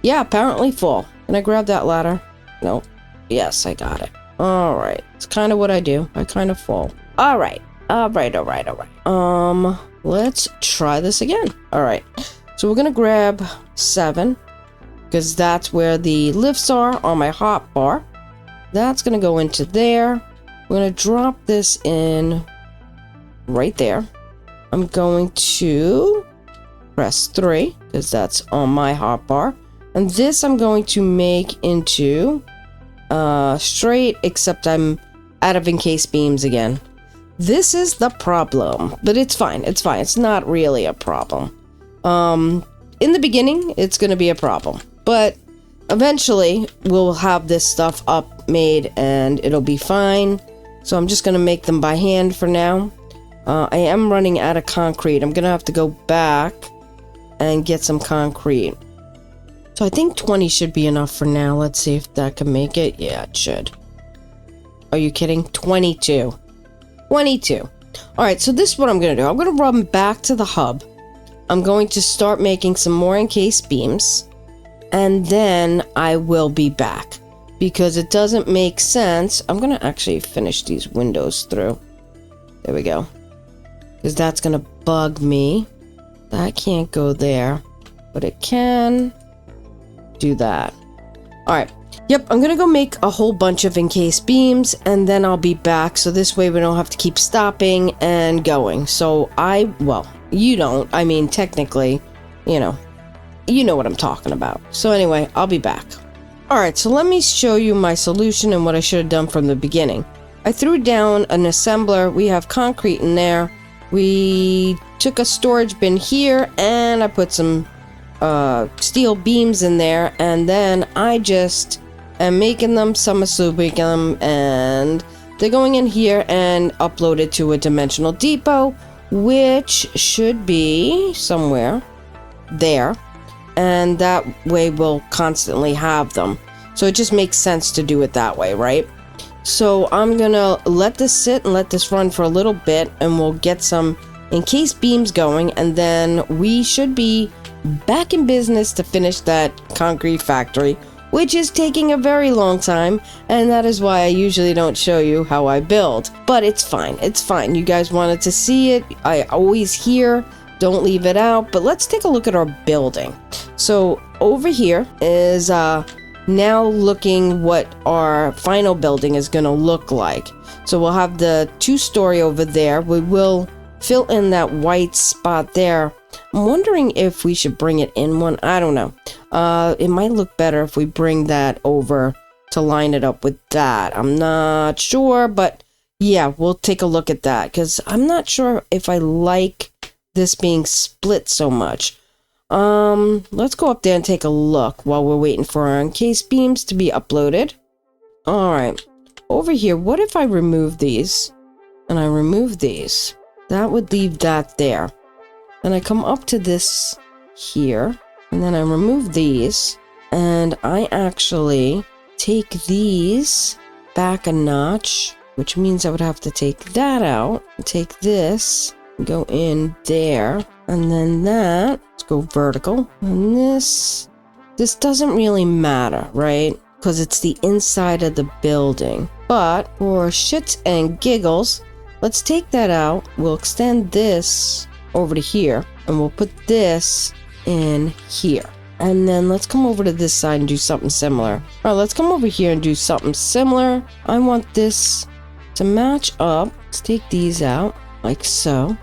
yeah, apparently fall. Can I grab that ladder? Nope. Yes, I got it. All right. It's kind of what I do. I kind of fall. All right. All right. Let's try this again. All right. So we're gonna grab 7. Because that's where the lifts are on my hot bar. That's going to go into there. I'm going to drop this in right there. I'm going to press 3 because that's on my hot bar. And this I'm going to make into straight, except I'm out of encased beams again. This is the problem, but it's fine. It's fine. It's not really a problem. In the beginning, it's going to be a problem. But eventually, we'll have this stuff up made and it'll be fine. So I'm just going to make them by hand for now. I am running out of concrete. I'm going to have to go back and get some concrete. So I think 20 should be enough for now. Let's see if that can make it. Yeah, it should. Are you kidding? 22. 22. All right, so this is what I'm going to do. I'm going to run back to the hub. I'm going to start making some more encased beams. And then I will be back because it doesn't make sense. I'm going to actually finish these windows through. There we go. Because that's going to bug me. That can't go there, but it can do that. All right. Yep, I'm going to go make a whole bunch of encased beams and then I'll be back. So this way we don't have to keep stopping and going. So well, you don't. I mean, technically, you know what I'm talking about. So anyway, I'll be back. All right, so let me show you my solution and what I should have done from the beginning. I threw down an assembler. We have concrete in there. We took a storage bin here and I put some steel beams in there, and then I just am making them, some assuming them, and they're going in here and uploaded to a dimensional depot, which should be somewhere there. And that way we'll constantly have them. So it just makes sense to do it that way, right? So I'm gonna let this sit and let this run for a little bit, and we'll get some encased beams going, and then we should be back in business to finish that concrete factory, which is taking a very long time, and that is why I usually don't show you how I build. But it's fine, it's fine. You guys wanted to see it. I always hear, don't leave it out. But let's take a look at our building. So over here is now looking what our final building is going to look like. So we'll have the 2-story over there. We will fill in that white spot there. I'm wondering if we should bring it in one. I don't know. It might look better if we bring that over to line it up with that. I'm not sure, but yeah, we'll take a look at that, because I'm not sure if I like this being split so much. Let's go up there and take a look while we're waiting for our encased beams to be uploaded. All right, over here, what if I remove these and I remove these? That would leave that there. And I come up to this here, and then I remove these, and I actually take these back a notch, which means I would have to take that out, take this, go in there, and then that, let's go vertical, and this doesn't really matter, right? Because it's the inside of the building. But for shits and giggles, let's take that out. We'll extend this over to here, and we'll put this in here. And then let's come over to this side and do something similar. All right, let's come over here and do something similar. I want this to match up. Let's take these out like so.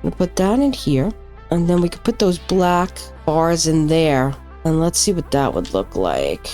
We'll put that in here, and then we could put those black bars in there, and let's see what that would look like.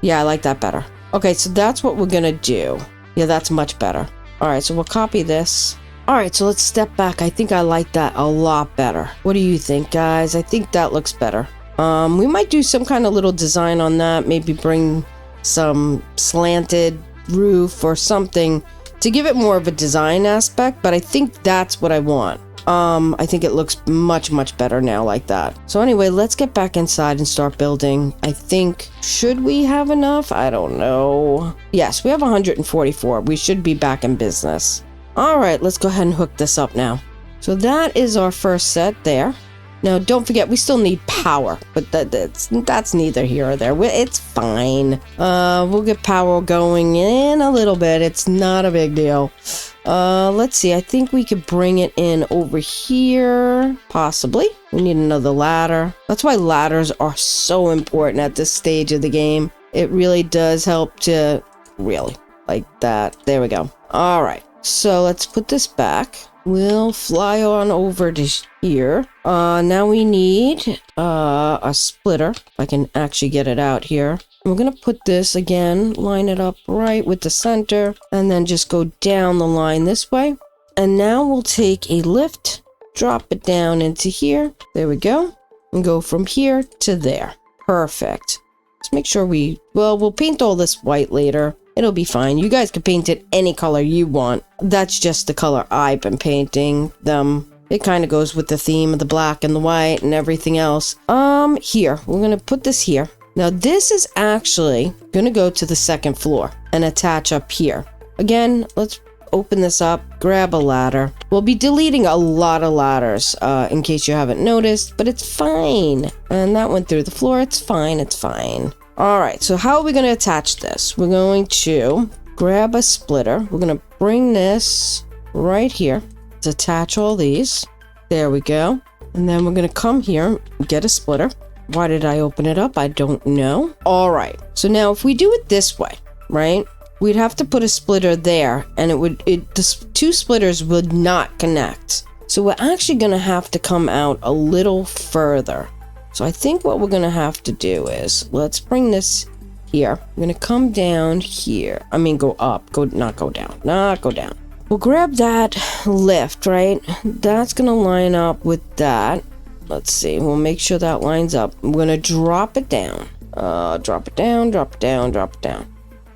Yeah, I like that better. Okay, so that's what we're gonna do. Yeah, that's much better. All right, so we'll copy this. All right, so let's step back. I think I like that a lot better. What do you think, guys? I think that looks better. We might do some kind of little design on that. Maybe bring some slanted roof or something to give it more of a design aspect, but I think that's what I want. I think it looks much, much better now like that. So anyway, let's get back inside and start building. I think, should we have enough? I don't know. Yes, we have 144. We should be back in business. All right, let's go ahead and hook this up now. So that is our first set there. Now, don't forget, we still need power, but that's neither here or there. It's fine. We'll get power going in a little bit. It's not a big deal. Let's see. I think we could bring it in over here, possibly. We need another ladder. That's why ladders are so important at this stage of the game. It really does help to, really, like that. There we go. All right. So let's put this back. We'll fly on over to here. Now we need a splitter. If I can actually get it out here. We're going to put this again, line it up right with the center, and then just go down the line this way. And now we'll take a lift, drop it down into here. There we go. And go from here to there. Perfect. Let's make sure we'll paint all this white later. It'll be fine. You guys can paint it any color you want. That's just the color I've been painting them. It kind of goes with the theme of the black and the white and everything else. Here, we're going to put this here. Now this is actually going to go to the second floor and attach up here. Again, let's open this up, grab a ladder. We'll be deleting a lot of ladders in case you haven't noticed, but it's fine. And that went through the floor. It's fine. It's fine. All right, so how are we going to attach this? We're going to grab a splitter. We're going to bring this right here. Let's attach all these. There we go. And then we're going to come here and get a splitter. Why did I open it up? I don't know. All right, so now if we do it this way, right, we'd have to put a splitter there, and the two splitters would not connect. So we're actually going to have to come out a little further. So I think what we're going to have to do is, let's bring this here. I'm going to come down here. I mean, go up. Not go down. We'll grab that lift, right? That's going to line up with that. Let's see. We'll make sure that lines up. I'm going to drop it down. Drop it down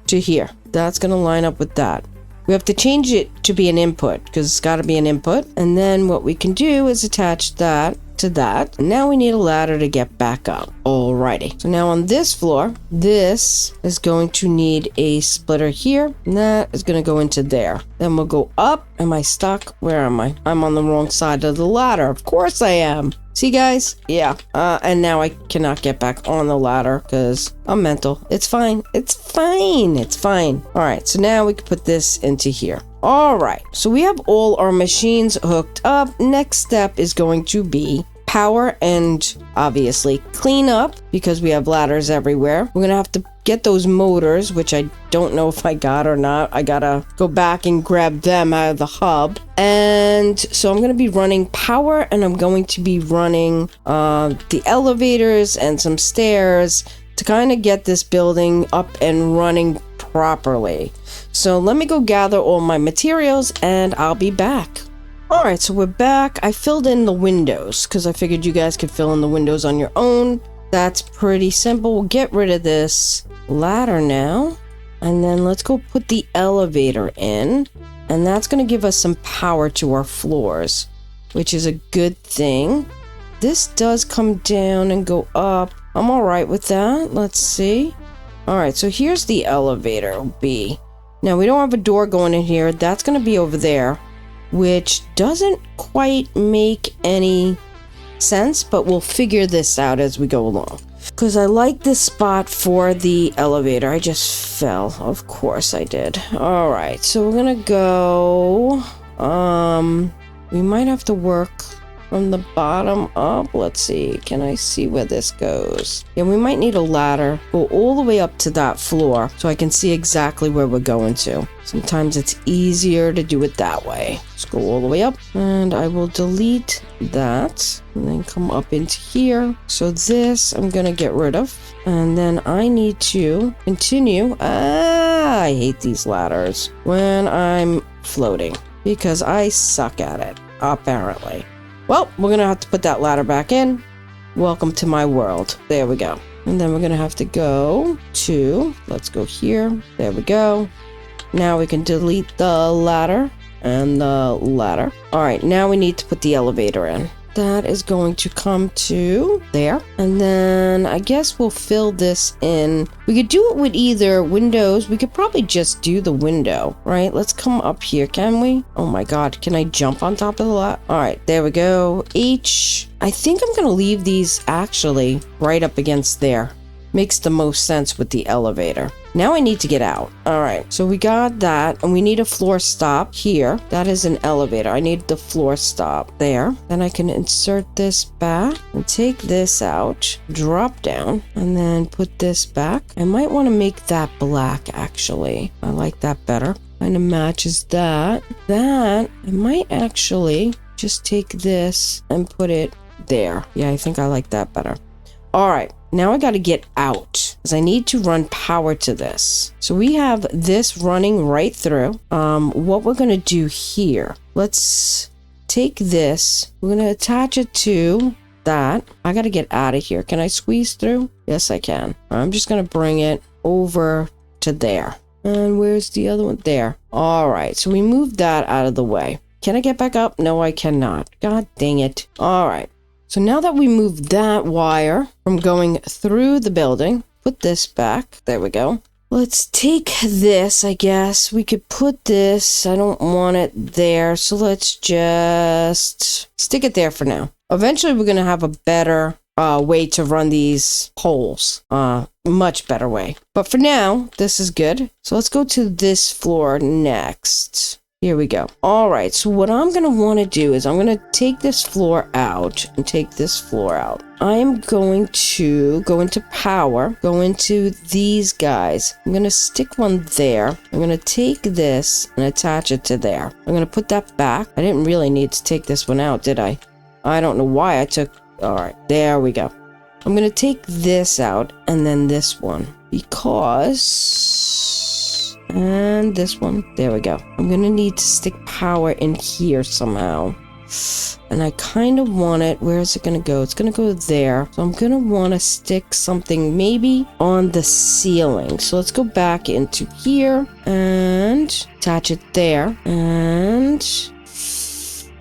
to here. That's going to line up with that. We have to change it to be an input because it's got to be an input. And then what we can do is attach that to that. And now we need a ladder to get back up. Alrighty. So now on this floor, this is going to need a splitter here. And that is going to go into there. Then we'll go up. Am I stuck? Where am I? I'm on the wrong side of the ladder. Of course I am. See, guys? Yeah. And now I cannot get back on the ladder because I'm mental. It's fine. It's fine. It's fine. All right. So now we can put this into here. All right. So we have all our machines hooked up. Next step is going to be power and obviously clean up because we have ladders everywhere. We're going to have to get those motors, which I don't know if I got or not. I gotta go back and grab them out of the hub. And so I'm going to be running power and I'm going to be running the elevators and some stairs to kind of get this building up and running properly. So let me go gather all my materials and I'll be back. All right, so we're back. I filled in the windows because I figured you guys could fill in the windows on your own. That's pretty simple. We'll get rid of this ladder now. And then let's go put the elevator in. And that's going to give us some power to our floors, which is a good thing. This does come down and go up. I'm all right with that. Let's see. All right, so here's the elevator B. Now, we don't have a door going in here. That's going to be over there, which doesn't quite make any sense, but we'll figure this out as we go along. Because I like this spot for the elevator. I just fell. Of course I did. All right, so we're going to go... we might have to work from the bottom up. Let's see. Can I see where this goes? Yeah, we might need a ladder. Go all the way up to that floor so I can see exactly where we're going to. Sometimes it's easier to do it that way. Let's go all the way up. And I will delete that. And then come up into here. So this I'm going to get rid of. And then I need to continue. I hate these ladders when I'm floating because I suck at it, apparently. Well, we're going to have to put that ladder back in. Welcome to my world. There we go. And then we're going to have to go to, let's go here. There we go. Now we can delete the ladder and the ladder. All right, now we need to put the elevator in. That is going to come to there. And then I guess we'll fill this in. We could do it with either windows. We could probably just do the window, right? Let's come up here, can we? Oh my God, can I jump on top of the lot? All right, there we go. H. I think I'm going to leave these actually right up against there. Makes the most sense with the elevator. Now I need to get out. All right, so we got that and we need a floor stop here. That is an elevator. I need the floor stop there. Then I can insert this back and take this out, drop down, and then put this back. I might want to make that black actually. I like that better. Kind of matches that. That, I might actually just take this and put it there. Yeah, I think I like that better. All right, now I got to get out because I need to run power to this. So we have this running right through. What we're going to do here, let's take this. We're going to attach it to that. I got to get out of here. Can I squeeze through? Yes, I can. I'm just going to bring it over to there. And where's the other one? There. All right, so we moved that out of the way. Can I get back up? No, I cannot. God dang it. All right. So now that we moved that wire from going through the building, put this back. There we go. Let's take this, I guess. We could put this. I don't want it there. So let's just stick it there for now. Eventually, we're going to have a better way to run these poles. Much better way. But for now, this is good. So let's go to this floor next. Here we go. All right, so what I'm going to want to do is I'm going to take this floor out and take this floor out. I am going to go into power, go into these guys. I'm going to stick one there. I'm going to take this and attach it to there. I'm going to put that back. I didn't really need to take this one out, did I? I don't know why I took... All right, there we go. I'm going to take this out and then this one because... And this one. There we go. I'm going to need to stick power in here somehow. And I kind of want it. Where is it going to go? It's going to go there. So I'm going to want to stick something maybe on the ceiling. So let's go back into here. And and attach it there, and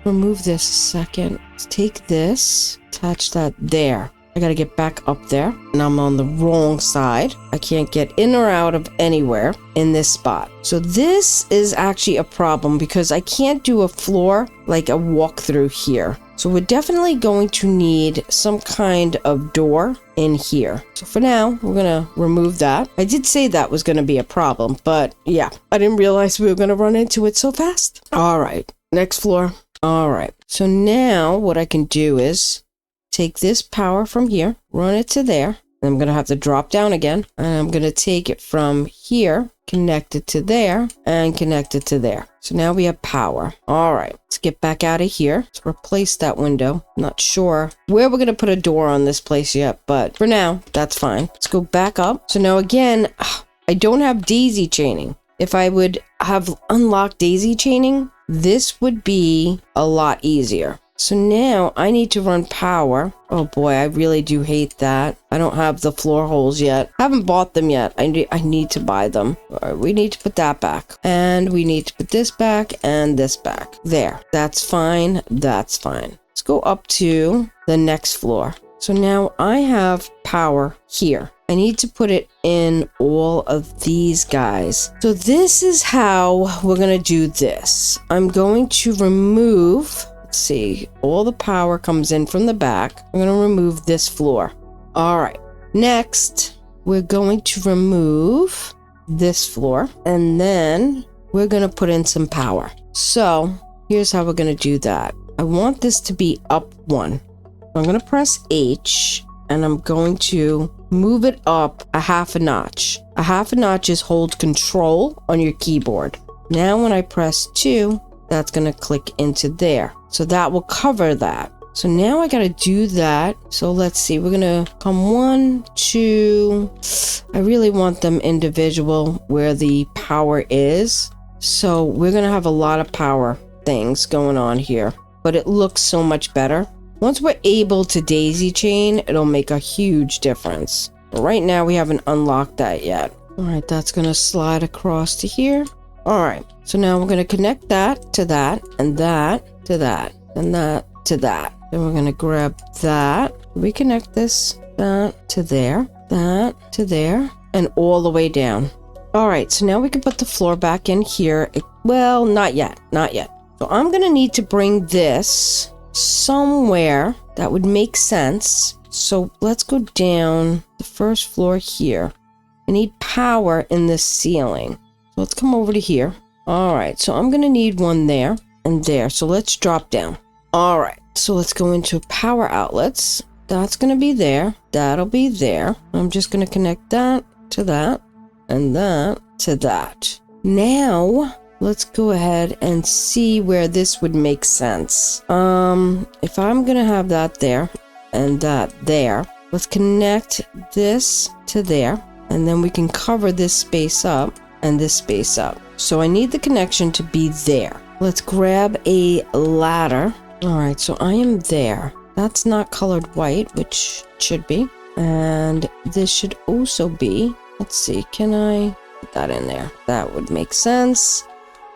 remove this a second. Let's take this, attach that there. I gotta get back up there, and I'm on the wrong side. I can't get in or out of anywhere in this spot. So this is actually a problem because I can't do a floor like a walkthrough here. So we're definitely going to need some kind of door in here. So for now, we're gonna remove that. I did say that was gonna be a problem, but yeah, I didn't realize we were gonna run into it so fast. All right, next floor. All right, so now what I can do is take this power from here, run it to there. And I'm going to have to drop down again. And I'm going to take it from here, connect it to there, and connect it to there. So now we have power. All right, let's get back out of here. Let's replace that window. Not sure where we're going to put a door on this place yet, but for now, that's fine. Let's go back up. So now again, I don't have daisy chaining. If I would have unlocked daisy chaining, this would be a lot easier. So now I need to run power. Oh boy, I really do hate that. I don't have the floor holes yet. I haven't bought them yet. I need to buy them. All right, we need to put that back. And we need to put this back and this back. There. That's fine. That's fine. Let's go up to the next floor. So now I have power here. I need to put it in all of these guys. So this is how we're going to do this. I'm going to remove... Let's see, all the power comes in from the back. I'm going to remove this floor. All right. Next, we're going to remove this floor, and then we're going to put in some power. So here's how we're going to do that. I want this to be up one. I'm going to press H, and I'm going to move it up a half a notch. A half a notch is hold control on your keyboard. Now when I press 2, that's going to click into there. So that will cover that. So now I got to do that. So let's see. We're going to come 1, 2. I really want them individual where the power is. So we're going to have a lot of power things going on here. But it looks so much better. Once we're able to daisy chain, it'll make a huge difference. But right now we haven't unlocked that yet. All right, that's going to slide across to here. All right, so now we're going to connect that to that, and that to that, and that to that. Then we're going to grab that. We connect this, that to there, that to there, and all the way down. All right, so now we can put the floor back in here. Well, not yet, not yet. So I'm going to need to bring this somewhere that would make sense. So let's go down the first floor here. I need power in this ceiling. Let's come over to here. All right, so I'm going to need one there and there. So let's drop down. All right, so let's go into power outlets. That's going to be there. That'll be there. I'm just going to connect that to that and that to that. Now, let's go ahead and see where this would make sense. If I'm going to have that there and that there, let's connect this to there, and then we can cover this space up and this space up. So I need the connection to be there. Let's grab a ladder. All right, so I am there. That's not colored white, which should be. And this should also be, let's see, can I put that in there? That would make sense.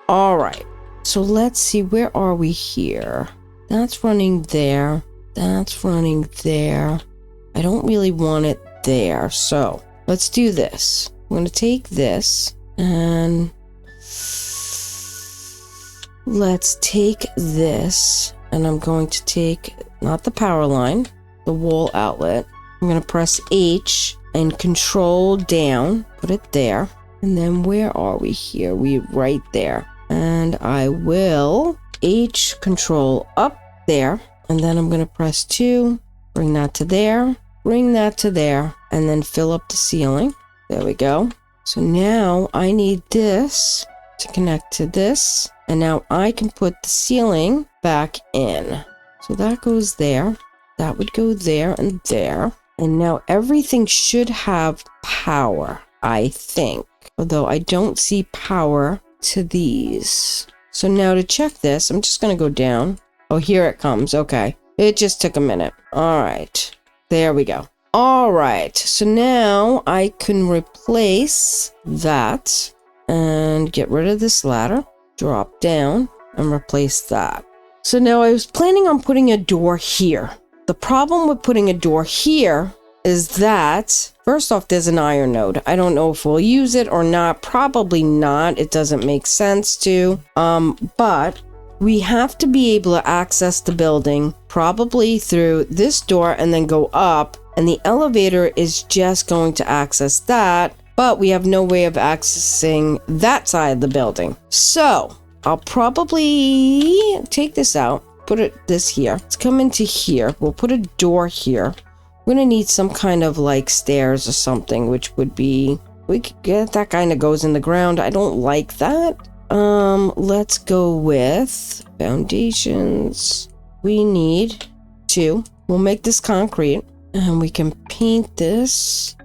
All right, so let's see, where are we here? That's running there. That's running there. I don't really want it there. So let's do this. I'm going to take this and let's take this, and I'm going to take not the power line, the wall outlet. I'm going to press H and control down, put it there. And then where are we here? We're right there. And I will H control up there. And then I'm going to press 2, bring that to there, bring that to there, and then fill up the ceiling. There we go. So now I need this to connect to this. And now I can put the ceiling back in. So that goes there. That would go there and there. And now everything should have power, I think. Although I don't see power to these. So now to check this, I'm just going to go down. Oh, here it comes. Okay. It just took a minute. All right. There we go. All right. So now I can replace that. and get rid of this ladder, drop down, and replace that. So now I was planning on putting a door here. The problem with putting a door here is that, first off, there's an iron node. I don't know if we'll use it or not. Probably not. It doesn't make sense to. But we have to be able to access the building probably through this door and then go up. And the elevator is just going to access that. But we have no way of accessing that side of the building. So I'll probably take this out, put this here. Let's come into here. We'll put a door here. We're going to need some kind of like stairs or something, which would be, we could get that kind of goes in the ground. I don't like that. Let's go with foundations. We need 2. We'll make this concrete and we can paint this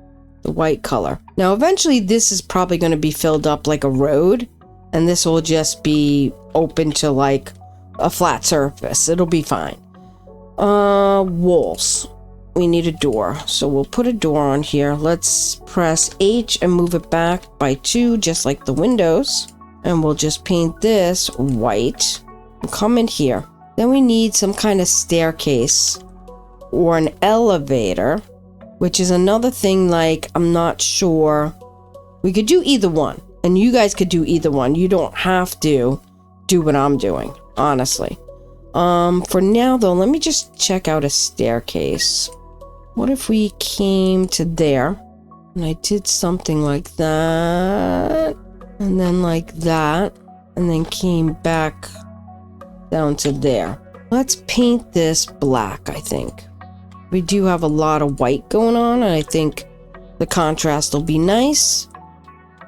the white color. Now, eventually this is probably going to be filled up like a road, and this will just be open to like a flat surface. It'll be fine. Walls. We need a door. So we'll put a door on here. Let's press H and move it back by 2, just like the windows. And we'll just paint this white. We'll come in here. Then we need some kind of staircase or an elevator, which is another thing, like, I'm not sure. We could do either one. And you guys could do either one. You don't have to do what I'm doing, honestly. For now, though, let me just check out a staircase. What if we came to there and I did something like that, and then like that, and then came back down to there? Let's paint this black, I think. We do have a lot of white going on, and I think the contrast will be nice.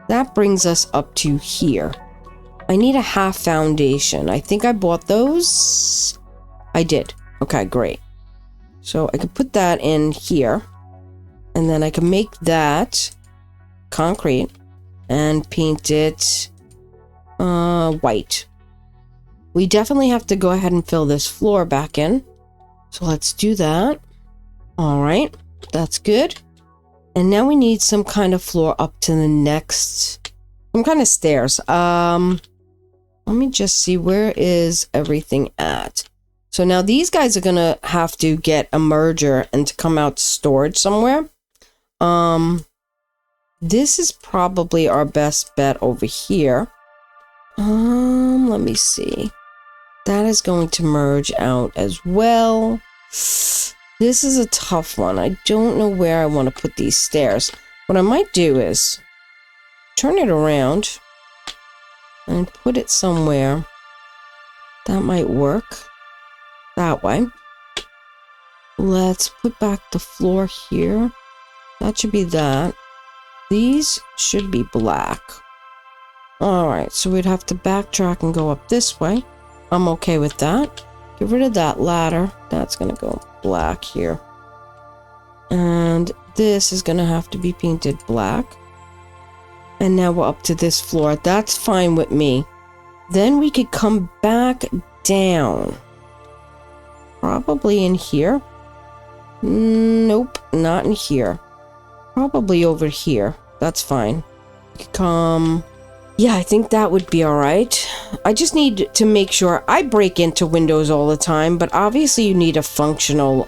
That brings us up to here. I need a half foundation. I think I bought those. I did. Okay, great. So I could put that in here, and then I can make that concrete and paint it white. We definitely have to go ahead and fill this floor back in. So let's do that. All right, that's good. And now we need some kind of floor up to the next, some kind of stairs. Let me just see, where is everything at? So now these guys are gonna have to get a merger and to come out to storage somewhere. This is probably our best bet over here. Let me see. That is going to merge out as well. This is a tough one. I don't know where I want to put these stairs. What I might do is turn it around and put it somewhere. That might work. That way. Let's put back the floor here. That should be that. These should be black. Alright, so we'd have to backtrack and go up this way. I'm okay with that. Get rid of that ladder. That's going to go black here. And this is going to have to be painted black. And now we're up to this floor. That's fine with me. Then we could come back down. Probably in here. Nope, not in here. Probably over here. That's fine. We could come... Yeah, I think that would be alright. I just need to make sure. I break into windows all the time, but obviously you need a functional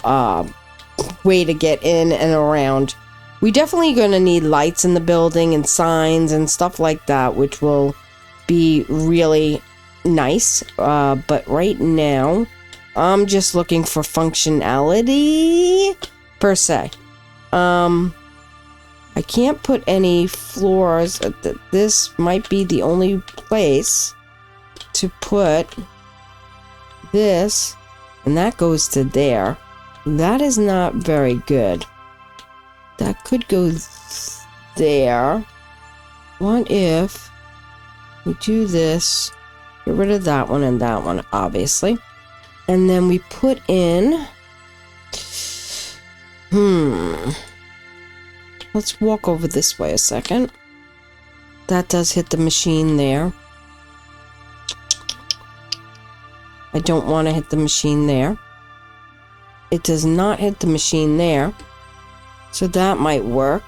way to get in and around. We definitely going to need lights in the building and signs and stuff like that, which will be really nice. But right now, I'm just looking for functionality per se. I can't put any floors. This might be the only place to put this, and that goes to there. That is not very good. That could go there. What if we do this, get rid of that one and that one, obviously, and then we put in let's walk over this way a second. That does hit the machine there. I don't want to hit the machine there. It does not hit the machine there. So that might work.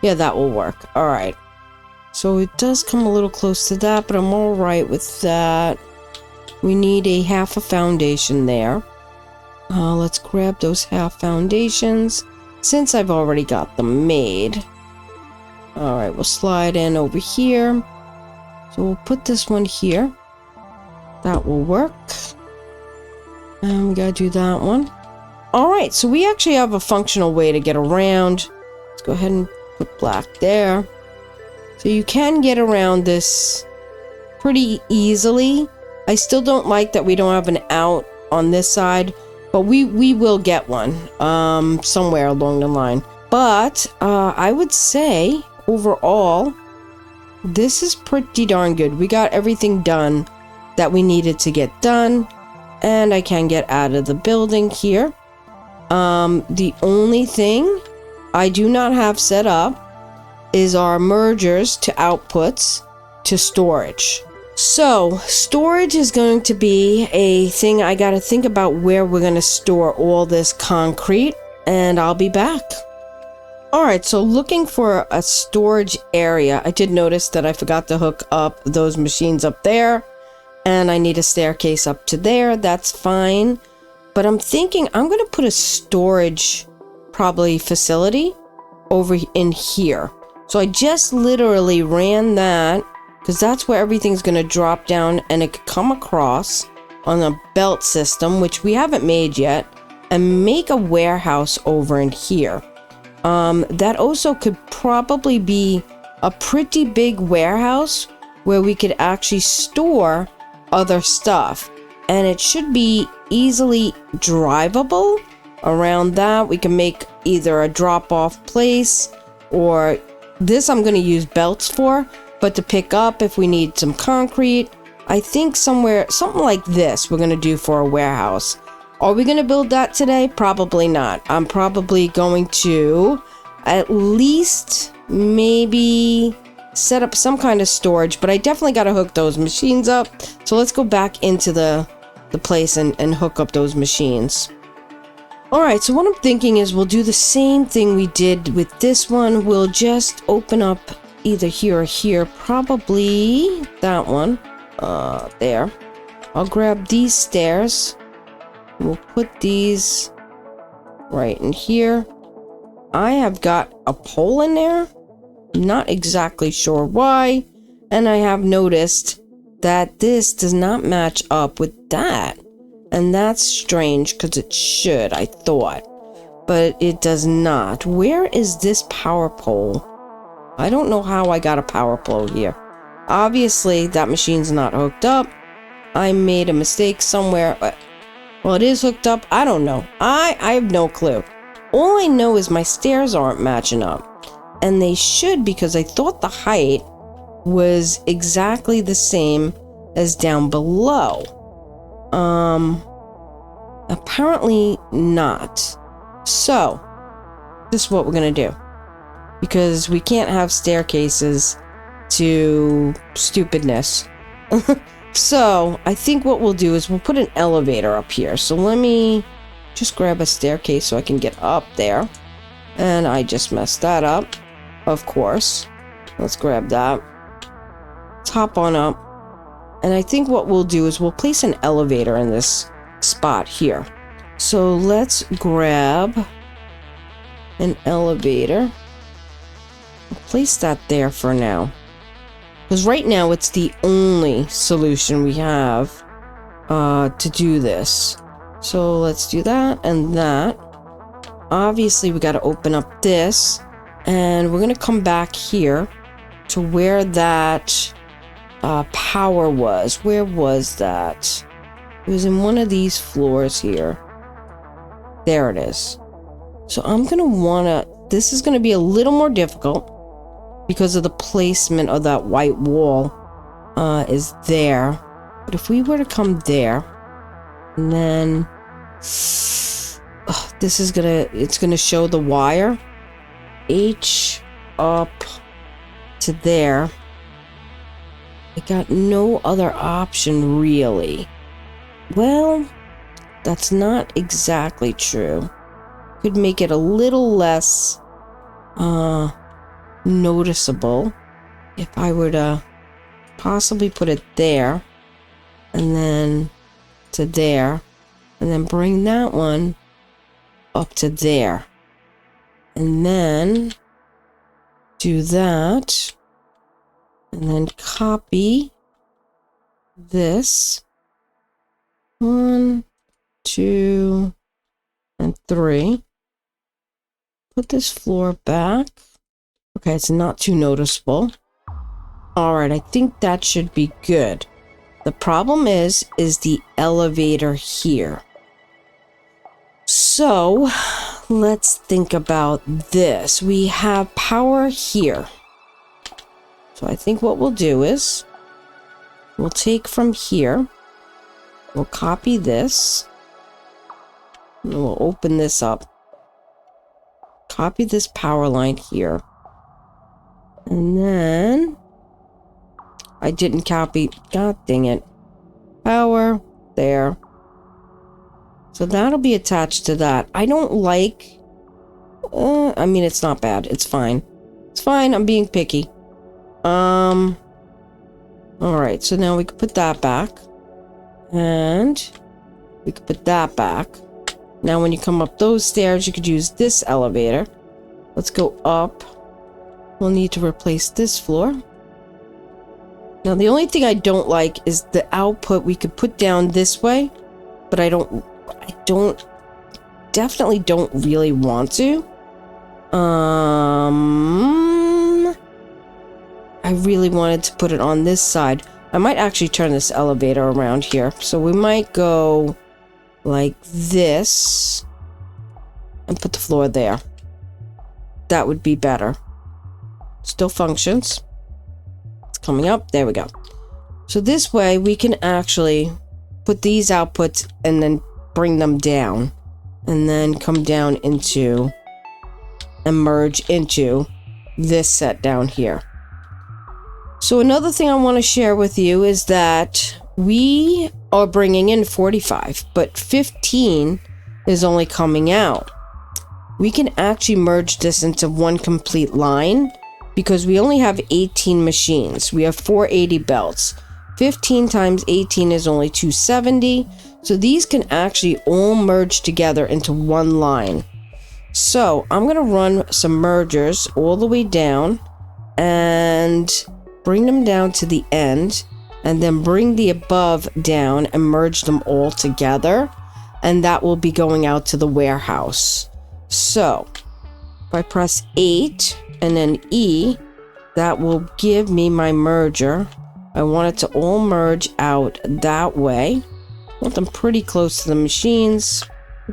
Yeah, that will work. Alright. So it does come a little close to that, but I'm all right with that. We need a half a foundation there. Let's grab those half foundations since I've already got them made. All right, we'll slide in over here. So we'll put this one here. That will work. And we gotta do that one. All right, so we actually have a functional way to get around. Let's go ahead and put black there. So you can get around this pretty easily. I still don't like that we don't have an out on this side, but we will get one somewhere along the line. But I would say overall, this is pretty darn good. We got everything done that we needed to get done, and I can get out of the building here. The only thing I do not have set up is our mergers to outputs to storage. So storage is going to be a thing. I got to think about where we're going to store all this concrete, and I'll be back. All right, so looking for a storage area, I did notice that I forgot to hook up those machines up there, and I need a staircase up to there. That's fine, but I'm thinking I'm going to put a storage probably facility over in here. So I just literally ran that because that's where everything's going to drop down, and it could come across on a belt system, which we haven't made yet, and make a warehouse over in here. That also could probably be a pretty big warehouse where we could actually store other stuff, and it should be easily drivable around that. We can make either a drop-off place, or this I'm going to use belts for, but to pick up if we need some concrete. I think somewhere, something like this we're going to do for a warehouse. Are we going to build that today? Probably not. I'm probably going to at least maybe set up some kind of storage, but I definitely got to hook those machines up. So let's go back into the place and hook up those machines. All right, so what I'm thinking is we'll do the same thing we did with this one. We'll just open up either here or here, probably that one, there. I'll grab these stairs. We'll put these right in here. I have got a pole in there. Not exactly sure why. And I have noticed that this does not match up with that. And that's strange because it should, I thought. But it does not. Where is this power pole? I don't know how I got a power pole here. Obviously, that machine's not hooked up. I made a mistake somewhere. Well, it is hooked up. I don't know. I have no clue. All I know is my stairs aren't matching up. And they should, because I thought the height was exactly the same as down below. Apparently not. So, this is what we're gonna do. Because we can't have staircases to stupidness. So, I think what we'll do is we'll put an elevator up here. So let me just grab a staircase so I can get up there. And I just messed that up, of course. Let's grab that. Let's hop on up. And I think what we'll do is we'll place an elevator in this spot here. So let's grab an elevator. I'll place that there for now. Because right now it's the only solution we have to do this. So let's do that and that. Obviously we got to open up this, and we're going to come back here to where that power was. Where was that? It was in one of these floors here. There it is. So I'm going to want to, this is going to be a little more difficult because of the placement of that white wall is there. But if we were to come there, and then this is gonna, it's gonna show the wire H up to there. I got no other option really. Well, that's not exactly true. Could make it a little less noticeable. if I were to possibly put it there, and then to there, and then bring that one up to there, and then do that, and then copy this 1, 2, and 3. Put this floor back. Okay, it's not too noticeable. All right, I think that should be good. The problem is the elevator here. So let's think about this. We have power here. So I think what we'll do is we'll take from here. We'll copy this. And we'll open this up. Copy this power line here. And then I didn't copy. God dang it. Power there. So that'll be attached to that. I don't like... I mean, it's not bad. It's fine. It's fine. I'm being picky. Alright, so now we can put that back. And we could put that back. Now when you come up those stairs, you could use this elevator. Let's go up. We'll need to replace this floor. Now the only thing I don't like is the output we could put down this way. But I definitely don't really want to. I really wanted to put it on this side. I might actually turn this elevator around here. So we might go like this and put the floor there. That would be better. Still functions. It's coming up. There we go. So this way we can actually put these outputs and then bring them down. And then come down into and merge into this set down here. So another thing I want to share with you is that we are bringing in 45, but 15 is only coming out. We can actually merge this into one complete line because we only have 18 machines. We have 480 belts. 15 times 18 is only 270. So these can actually all merge together into one line. So I'm going to run some mergers all the way down and bring them down to the end, and then bring the above down and merge them all together, and that will be going out to the warehouse. So if I press 8 and then E, that will give me my merger. I want it to all merge out that way. I want them pretty close to the machines.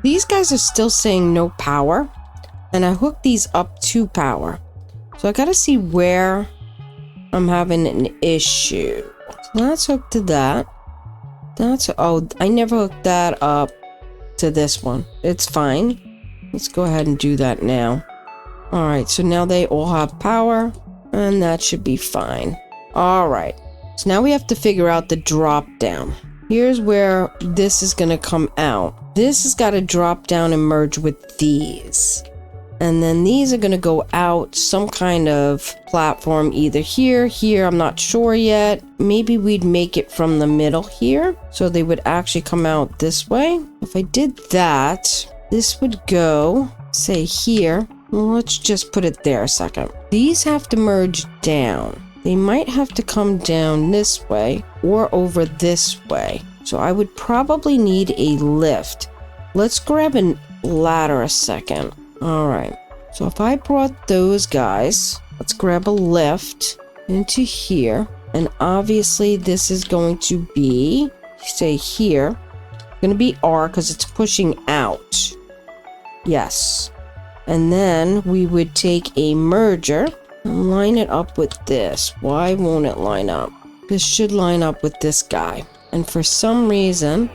These guys are still saying no power, and I hooked these up to power. So I gotta see where I'm having an issue. So let's hook to that. Oh, I never hooked that up to this one. It's fine. Let's go ahead and do that now. Alright, so now they all have power, and that should be fine. Alright, so now we have to figure out the drop down. Here's where this is going to come out. This has got to drop down and merge with these. And then these are going to go out some kind of platform, either here, I'm not sure yet. Maybe we'd make it from the middle here, so they would actually come out this way. If I did that, this would go, say here. Well, let's just put it there a second. These have to merge down. They might have to come down this way or over this way. So I would probably need a lift. Let's grab a ladder a second. Alright, so if I brought those guys, let's grab a lift into here, and obviously this is going to be, say here, going to be R because it's pushing out. Yes. And then we would take a merger and line it up with this. Why won't it line up? This should line up with this guy. And for some reason,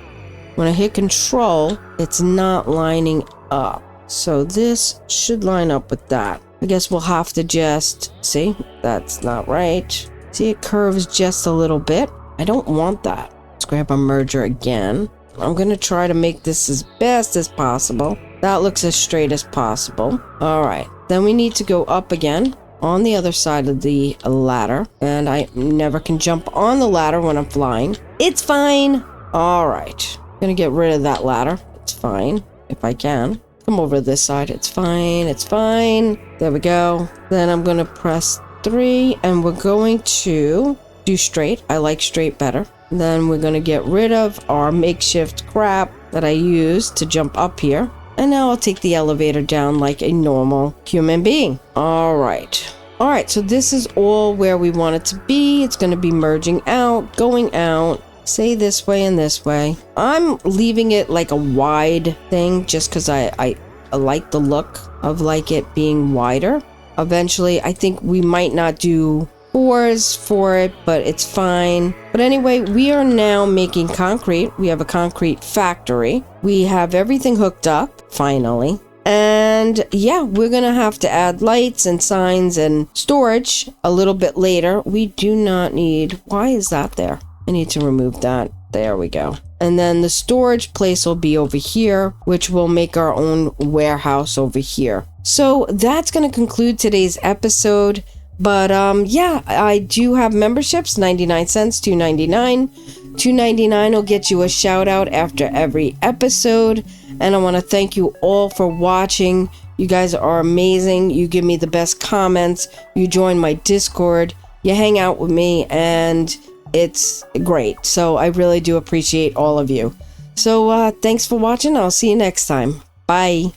when I hit control, it's not lining up. So this should line up with that. I guess we'll have to just, see, that's not right. See, it curves just a little bit. I don't want that. Let's grab a merger again. I'm going to try to make this as best as possible. That looks as straight as possible. All right, then we need to go up again. on the other side of the ladder. And I never can jump on the ladder when I'm flying. It's fine. All right. I'm gonna get rid of that ladder. It's fine, if I can. Come over to this side. It's fine. It's fine. There we go. Then I'm gonna press 3, and we're going to do straight. I like straight better. Then we're gonna get rid of our makeshift crap that I used to jump up here. And now I'll take the elevator down like a normal human being. All right. All right, so this is all where we want it to be. It's going to be merging out, going out, say this way and this way. I'm leaving it like a wide thing just because I like the look of like it being wider. Eventually, I think we might not do 4s for it, but it's fine. But anyway, we are now making concrete. We have a concrete factory. We have everything hooked up, finally. And yeah, we're gonna have to add lights and signs and storage a little bit later. We do not need, why is that there? I need to remove that. There we go. And then the storage place will be over here, which will make our own warehouse over here. So that's gonna conclude today's episode. But yeah, I do have memberships, 99 cents, $2.99. $2.99 will get you a shout out after every episode. And I want to thank you all for watching. You guys are amazing. You give me the best comments. You join my Discord. You hang out with me, and it's great. So I really do appreciate all of you. So thanks for watching. I'll see you next time. Bye.